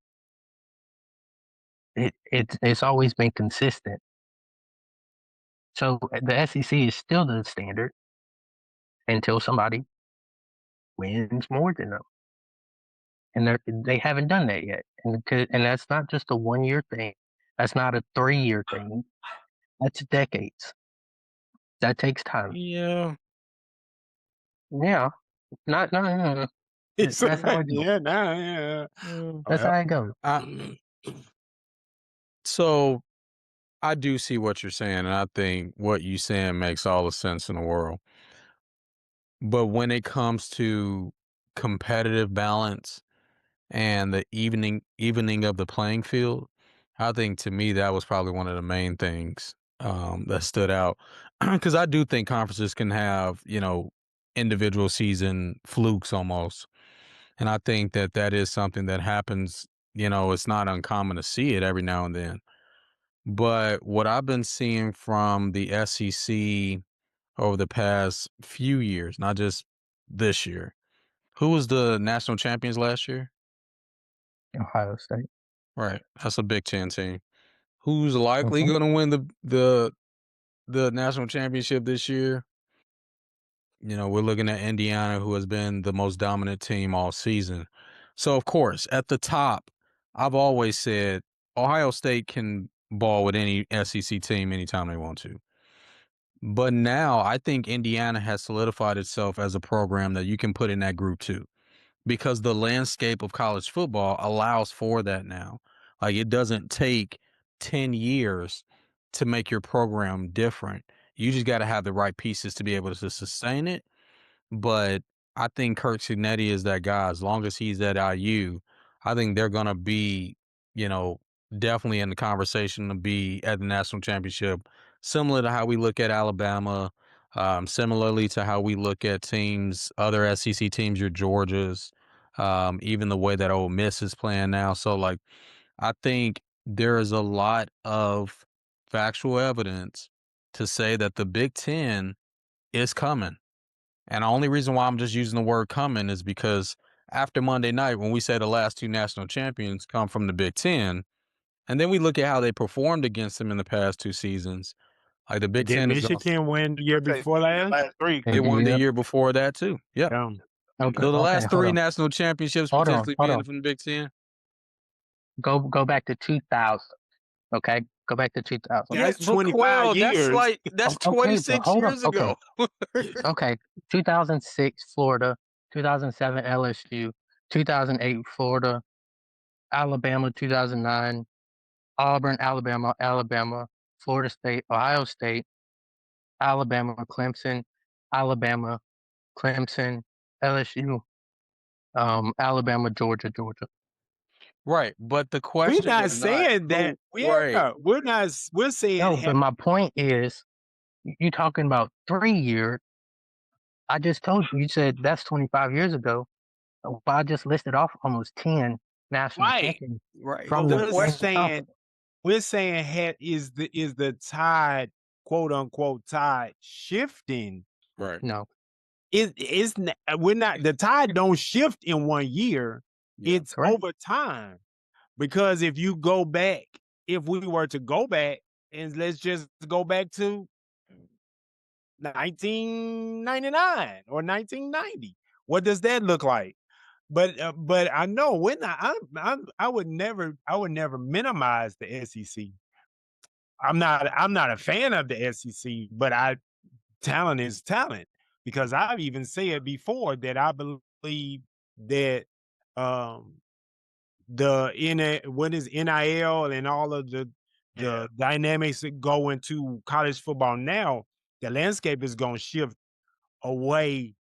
It's always been consistent. So the SEC is still the standard until somebody wins more than them, and they haven't done that yet. And that's not just a 1 year thing. That's not a 3 year thing. That's decades. That takes time. Yeah. Yeah, not no no no. No. It's That's how it goes. yeah, nah, yeah. That's how it goes. I, so I do see what you're saying, and I think what you're saying makes all the sense in the world. But when it comes to competitive balance and the evening of the playing field, I think to me that was probably one of the main things that stood out because I do think conferences can have individual season flukes almost, and I think that that is something that happens. It's not uncommon to see it every now and then. But what I've been seeing from the SEC over the past few years, not just this year. Who was the national champions last year? Ohio State. Right. That's a Big Ten team. Who's likely Mhm. going to win the national championship this year? We're looking at Indiana, who has been the most dominant team all season. So, of course, at the top, I've always said Ohio State can ball with any SEC team anytime they want to. But now I think Indiana has solidified itself as a program that you can put in that group too, because the landscape of college football allows for that now. Like it doesn't take 10 years to make your program different. You just got to have the right pieces to be able to sustain it. But I think Kirk Cignetti is that guy. As long as he's at IU, I think they're gonna be, you know, definitely in the conversation to be at the national championship, similar to how we look at Alabama, similarly to how we look at teams, other SEC teams, your Georgias, even the way that Ole Miss is playing now. So, like, I think there is a lot of factual evidence to say that the Big Ten is coming. And the only reason why I'm just using the word coming is because after Monday night, when we say the last two national champions come from the Big Ten, and then we look at how they performed against them in the past two seasons, like the Big Did Ten is going to, Michigan win the year Say before last? last three. they won the Yep. year before that too. Yep. Yeah. Okay. So the Okay. last Hold three on. national championships Hold on. potentially Hold being on. from the Big Ten. Go back to 2000. Okay. Go back to 2000. Yeah, That's but 25 Quell, years. that's Okay, but 26 hold on. years Okay. ago. Okay. 2006 Florida, 2007 LSU, 2008 Florida, Alabama 2009, Auburn, Alabama, Florida State, Ohio State, Alabama, Clemson, Alabama, Clemson, LSU, Alabama, Georgia. Right. But the We're question not was not saying that. who, right. We're saying No, but my point is, you talking about 3 years. I just told you. You said that's 25 years ago. But I just listed off almost 10 national right. champions Right. But from The the we're same question, saying conference. we're saying is the tide quote unquote tide shifting. Right. No. We're not, the tide don't shift in 1 year. Yeah. It's Correct. over time. Because if you go back, if we were to go back and let's just go back to 1999 or 1990, what does that look like? But I know when I would never minimize the SEC. I'm not a fan of the SEC, but talent is talent, because I've even said before that I believe that um what is NIL and all of the dynamics that go into college football now, the landscape is going to shift away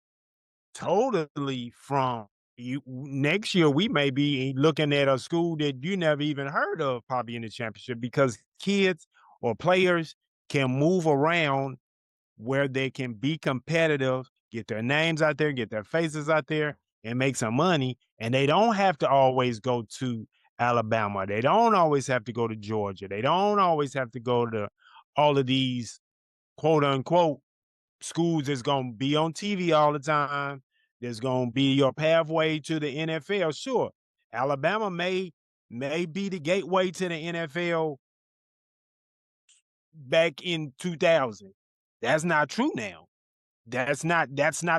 totally from you. Next year we may be looking at a school that you never even heard of probably in the championship, because kids or players can move around where they can be competitive, get their names out there, get their faces out there, and make some money. And they don't have to always go to Alabama. They don't always have to go to Georgia. They don't always have to go to all of these quote unquote schools that's going to be on TV all the time. That's going to be your pathway to the NFL. Sure, Alabama may be the gateway to the NFL back in 2000. That's not true now. That's not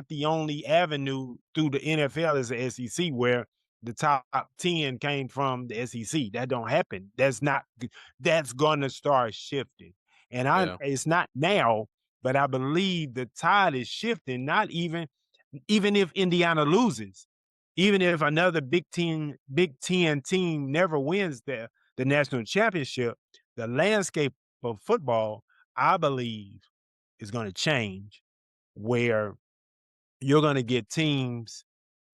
the only avenue through the NFL as the SEC, where the top 10 came from the SEC. That don't happen. That's gonna start shifting. And Yeah. it's not now, but I believe the tide is shifting, not even if Indiana loses, even if another Big Ten team never wins the national championship, the landscape of football, I believe, is going to change, where you're going to get teams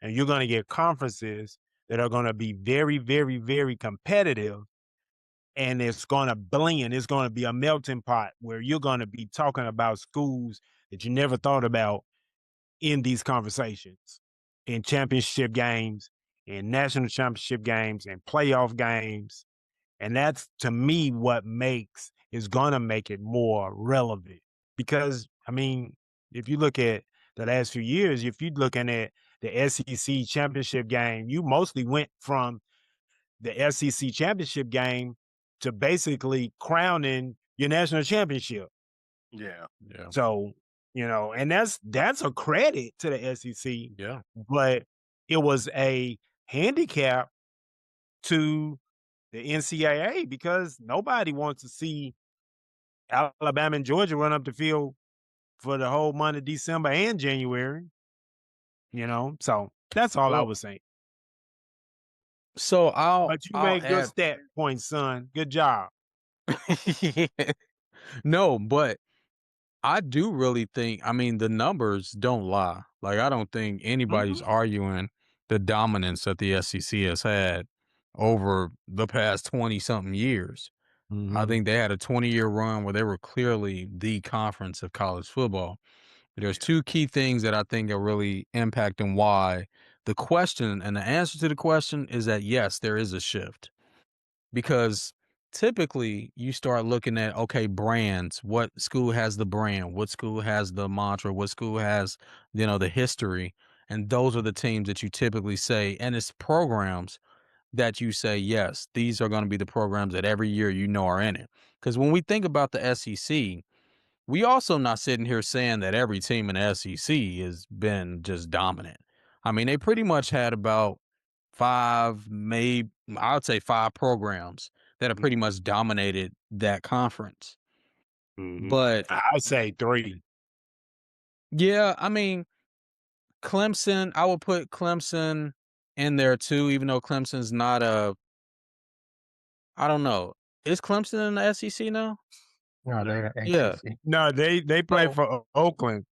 and you're going to get conferences that are going to be very, very, very competitive. And it's going to blend. It's going to be a melting pot where you're going to be talking about schools that you never thought about in these conversations, in championship games, in national championship games, and playoff games. And that's, to me, what is going to make it more relevant. Because, I mean, if you look at the last few years, if you're looking at the SEC championship game, you mostly went from the SEC championship game to basically crowning your national championship. Yeah. Yeah. So, and that's a credit to the SEC, Yeah. but it was a handicap to the NCAA, because nobody wants to see Alabama and Georgia run up the field for the whole month of December and January. So that's all I Well, was saying. so But you I'll made good add. stat points, son. Good job. No, but I do really think, I mean, the numbers don't lie. Like, I don't think anybody's Mhm. arguing the dominance that the SEC has had over the past 20 something years. I Mhm. think they had a 20-year run where they were clearly the conference of college football. There's two key things that I think are really impacting why the question and the answer to the question is that yes, there is a shift, because typically you start looking at, okay, brands, what school has the brand, what school has the mantra, what school has, the history, and those are the teams that you typically say, and it's programs that you say, yes, these are going to be the programs that every year are in it. Because when we think about the SEC, we also not sitting here saying that every team in the SEC has been just dominant. I mean, they pretty much had about five, maybe I would say five programs that have pretty much dominated that conference. Mhm. But I'd say 3. yeah, I mean, Clemson, I would put Clemson in there too, even though Clemson's not I don't know. Is Clemson in the SEC now? No, they're Yeah. ACC. No, they play So for Oakland.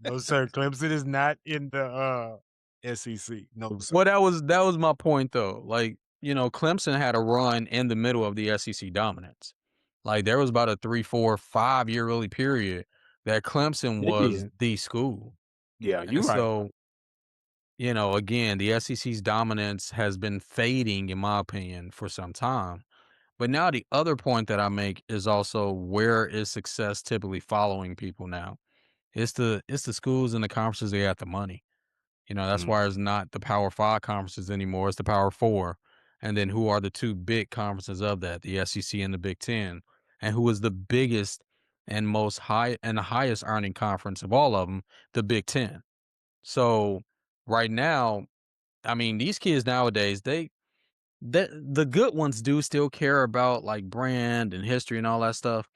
No, sir. Clemson is not in the SEC. No, sir. well, that was my point though. Like, Clemson had a run in the middle of the SEC dominance. Like, there was about a 3, 4, 5 year really period that Clemson They was did. the school. Yeah, And you're right. so, again, the SEC's dominance has been fading, in my opinion, for some time. But now the other point that I make is also where is success typically following people now? It's the schools and the conferences that got the money. That's Mm. why it's not the Power 5 conferences anymore, it's the Power 4. And then who are the 2 big conferences of that? The SEC and the Big 10. And who is the biggest and most high and the highest earning conference of all of them? The Big 10. So, right now, I mean, these kids nowadays, the good ones do still care about, like, brand and history and all that stuff,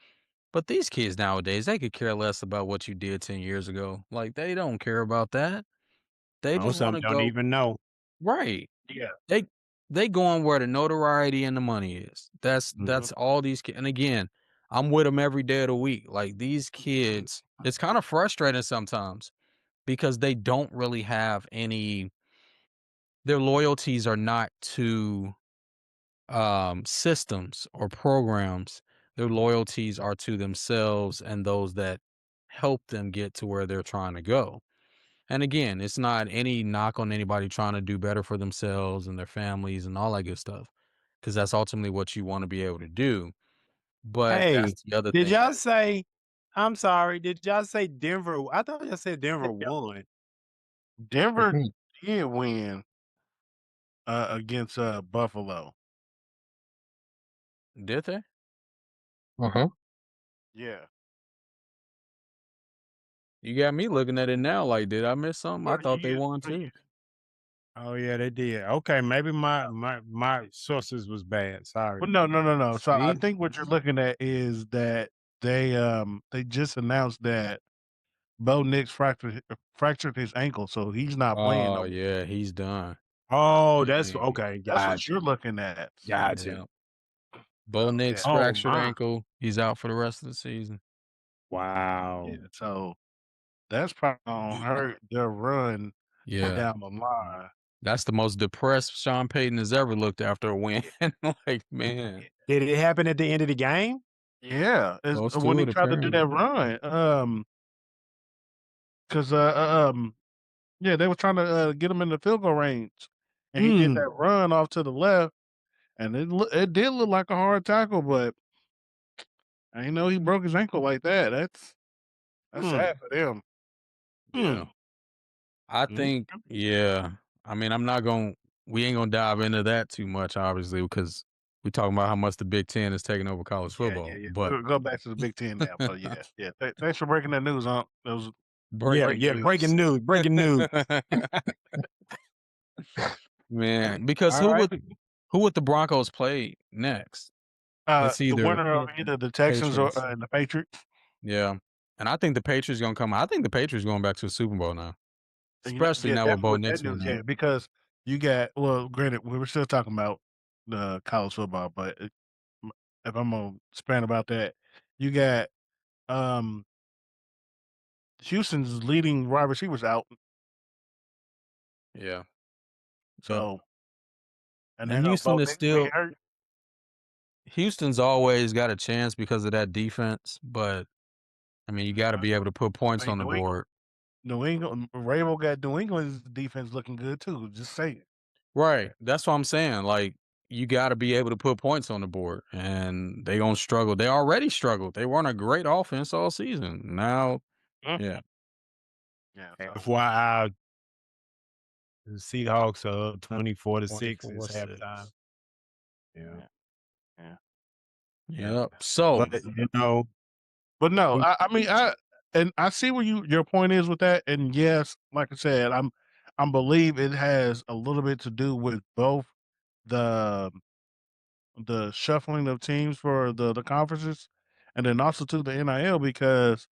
but these kids nowadays, they could care less about what you did 10 years ago. Like, they don't care about that. They just Most of them wanna don't go. even know. Right. Yeah. They they going where the notoriety and the money is. That's Mhm. that's all these kids. And again, I'm with them every day of the week. Like, these kids, it's kinda frustrating sometimes because they don't really have any their loyalties are not to, systems or programs. Their loyalties are to themselves and those that help them get to where they're trying to go. And again, it's not any knock on anybody trying to do better for themselves and their families and all that good stuff, because that's ultimately what you want to be able to do. But Hey, that's the other did thing. y'all say I'm sorry, did y'all say Denver? I thought y'all said Denver Yeah. won. Denver Mhm. did win against Buffalo. Did they? Mhm. Yeah. You got me looking at it now like, did I miss something? I Well, thought they yeah, won well, too. Oh yeah, they did. Okay, maybe my sources was bad. Sorry. no. So I See? think what you're looking at is that they just announced that Bo Nix fractured his ankle, so he's not playing Oh no more. yeah, he's done. Oh, that's Dang. okay. That's what Gotcha. you're looking at. Gotcha. Yeah. Bo So Nix yeah, Oh fractured my. ankle. He's out for the rest of the season. yeah. Wow. So that's probably gonna hurt their run Yeah. down the line. That's the most depressed Sean Payton has ever looked after a win. Like, man, Did it happen at the end of the game? Yeah, it's close when to he it tried to do apparently. that run, 'cause, yeah, they were trying to, get him in the field goal range, and he did Mm, that run off to the left, and it did look like a hard tackle, but I didn't know he broke his ankle like that. That's mm, sad for them. Yeah. mm, I mm. think, yeah. I mean, we ain't gonna dive into that too much, obviously, because we talking about how much the Big Ten is taking over college football. Yeah. But We'll go back to the Big Ten now. So yeah. Thanks for breaking that news on. That was Yeah, breaking great yeah. news. news. Breaking news. Breaking news. Man, because All right. who would the Broncos play next? It's The either winner of either the Texans or Patriots. the Patriots. Yeah. And I think the Patriots gonna come. I think the Patriots going back to the Super Bowl now. Especially Yeah, now with definitely Bo with that Nix news, being out. yeah, because you got well, granted, we were still talking about the college football, but m if I'm gonna expand about that, you got, um, Houston's leading wide receivers out, Yeah. Yep. so and And then, Houston Bo is Nix being still hurt. Houston's always got a chance because of that defense, but I mean, you got to Uh, be able to put I points mean, on the board. New England Vrabel got New England's defense looking good too, just saying. Right. That's what I'm saying. Like, you got to be able to put points on the board, and they gonna struggle. They already struggled. They weren't a great offense all season. Now, Mm, yeah, yeah, so FYI, the Seahawks are up 24-6. It's halftime. 24-6. Yeah. yeah, yeah, yeah. Yep. So, But you know, But no, we, I mean, I see where your point is with that, and yes, like I said, I believe it has a little bit to do with both the shuffling of teams for the conferences, and then also to the NIL because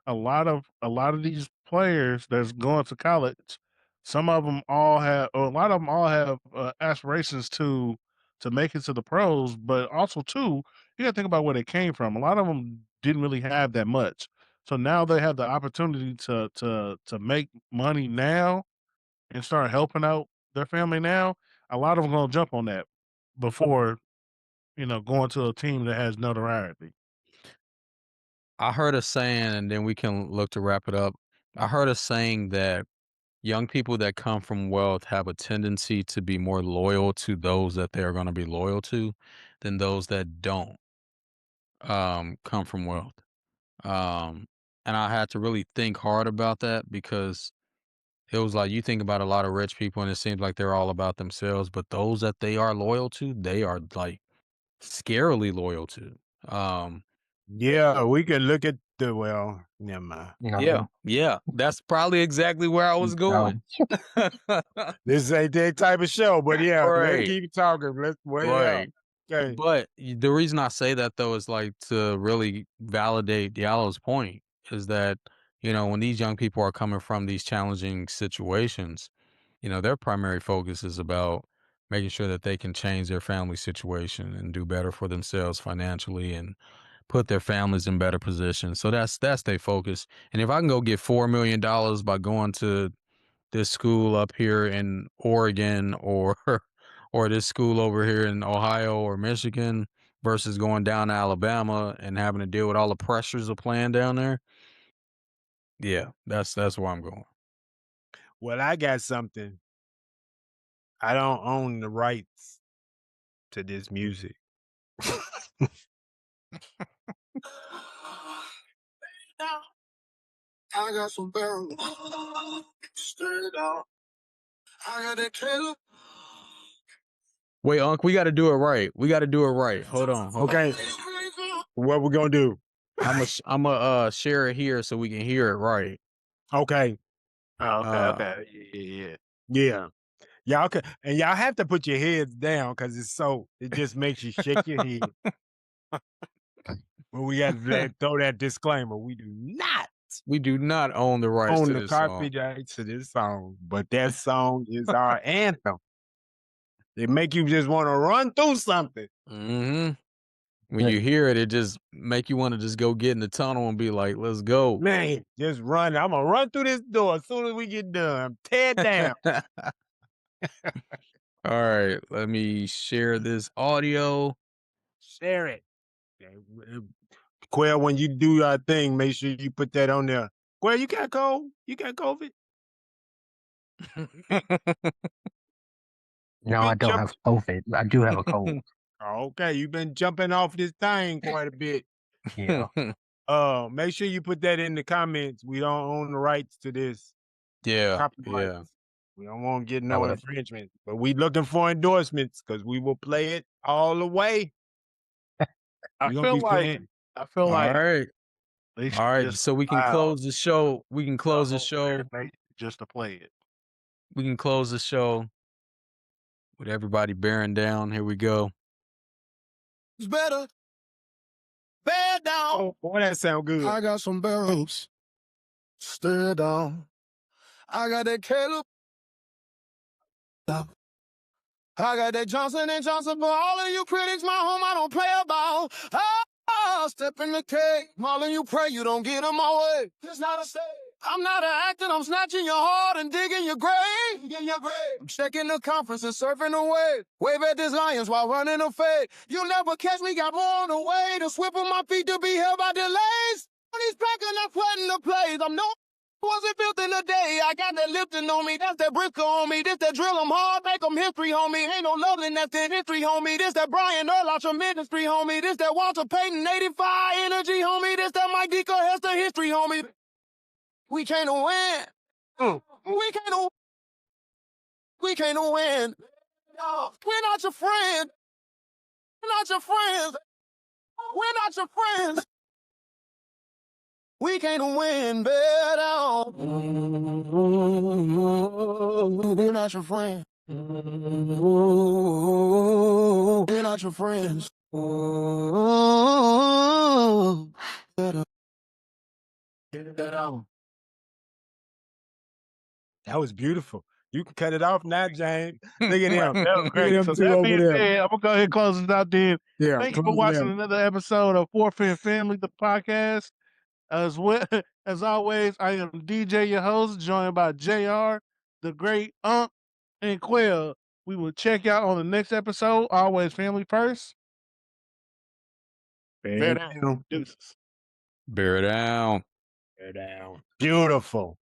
a lot of these players that's going to college, some of them all have, or a lot of them all have aspirations to make it to the pros, but also too, you got to think about where they came from. A lot of them didn't really have that much, so now they have the opportunity to make money now and start helping out their family now. A lot of them gonna jump on that before going to a team that has notoriety. I heard a saying, and then we can look to wrap it up. I heard a saying that young people that come from wealth have a tendency to be more loyal to those that they're going to be loyal to. than those that don't come from wealth. And I had to really think hard about that because it was like you think about a lot of rich people and it seems like they're all about themselves, but those that they are loyal to, they are like scarily loyal to. Um, Yeah, we can look at never mind. yeah, No, yeah, that's probably exactly where I was no. going. This ain't that type of show, but yeah, let's Right, keep talking. Yeah. right. Okay. But the reason I say that though is like to really validate Diallo's point is that, when these young people are coming from these challenging situations, their primary focus is about making sure that they can change their family situation and do better for themselves financially and put their families in better positions. So that's their focus. And if I can go get $4 million by going to this school up here in Oregon or or this school over here in Ohio or Michigan versus going down to Alabama and having to deal with all the pressures of playing down there. Yeah, that's where I'm going. Well, I got something. I don't own the rights to this music. I got some barrels. Stir it out. I got that trailer. Wait, Unc, we got to do it right. We got to do it right. Hold on. Okay. What we gonna do? I'm a share it here so we can hear it right. Okay. Oh, okay, Uh, okay. Yeah. Yeah. Y'all can, and y'all have to put your heads down because it just makes you shake your head. But we got to throw that disclaimer. We do not we do not own the rights own to the this song. copyright to this song, but that song is our anthem. It make you just want to run through something. Mm-hmm. When you hear it, it just make you want to just go get in the tunnel and be like, let's go. Man, just run. I'm going to run through this door as soon as we get done. Tear it down. All right, let me share this audio. Share it. Quail, when you do your thing, make sure you put that on there. Quail, you got cold? You got COVID? No, I don't have COVID. I do have a cold. Okay, you've been jumping off this thing quite a bit. Yeah. Make sure you put that in the comments. We don't own the rights to this. Yeah, Copyrights. yeah. We don't want to get I no would've- infringement, but we looking for endorsements because we will play it all the way. I We gonna feel be like playing. all right. they should All right, just so we can allow close the show. We can close the whole show. information just to play it. We can close the show with everybody bearing down. Here we go. It's better. Bear down. Oh, boy, that sound good. I got some barrels. Stir it down. I got that Caleb. I got that Johnson & Johnson. For all of you critics, my home, I don't play about. Step in the cake. All of you pray you don't get in my way. It's not a stage. I'm not an actor. I'm snatching your heart and digging your grave. In your grave. I'm checking the conference and surfing the wave. Wave at these lions while running a fade. You'll never catch me. Got more on the way. The swip of my feet to be held by delays. On these packing, I'm flooding the plays. I'm no wasn't built in a day. I got that lifting on me. That's that bricker on me. This that drill. I'm hard. Make 'em history, homie. Ain't no loving. That's the history, homie. This that Brian Earl out your ministry, homie. This that Walter Payton 85 energy, homie. This that Mike Dico has the history, homie. We can't win. We can't win. We're not your friend. We're not your friends. We're not your friends. We can't win, better. We're not your friend. We're not your friends. Better. Get that out. That was beautiful. You can cut it off now, James. Look at him. That was Look at great. them So two that over being there. said, I'm gonna go ahead and close this out then. Yeah, Thank you for close it watching out. another episode of Fourth and Family, the podcast. As well as always, I am DJ, your host, joined by JR, the great Unc, and Quail. We will check out on the next episode. Always family first. Bear down. Deuces. Bear down. Bear down. Beautiful.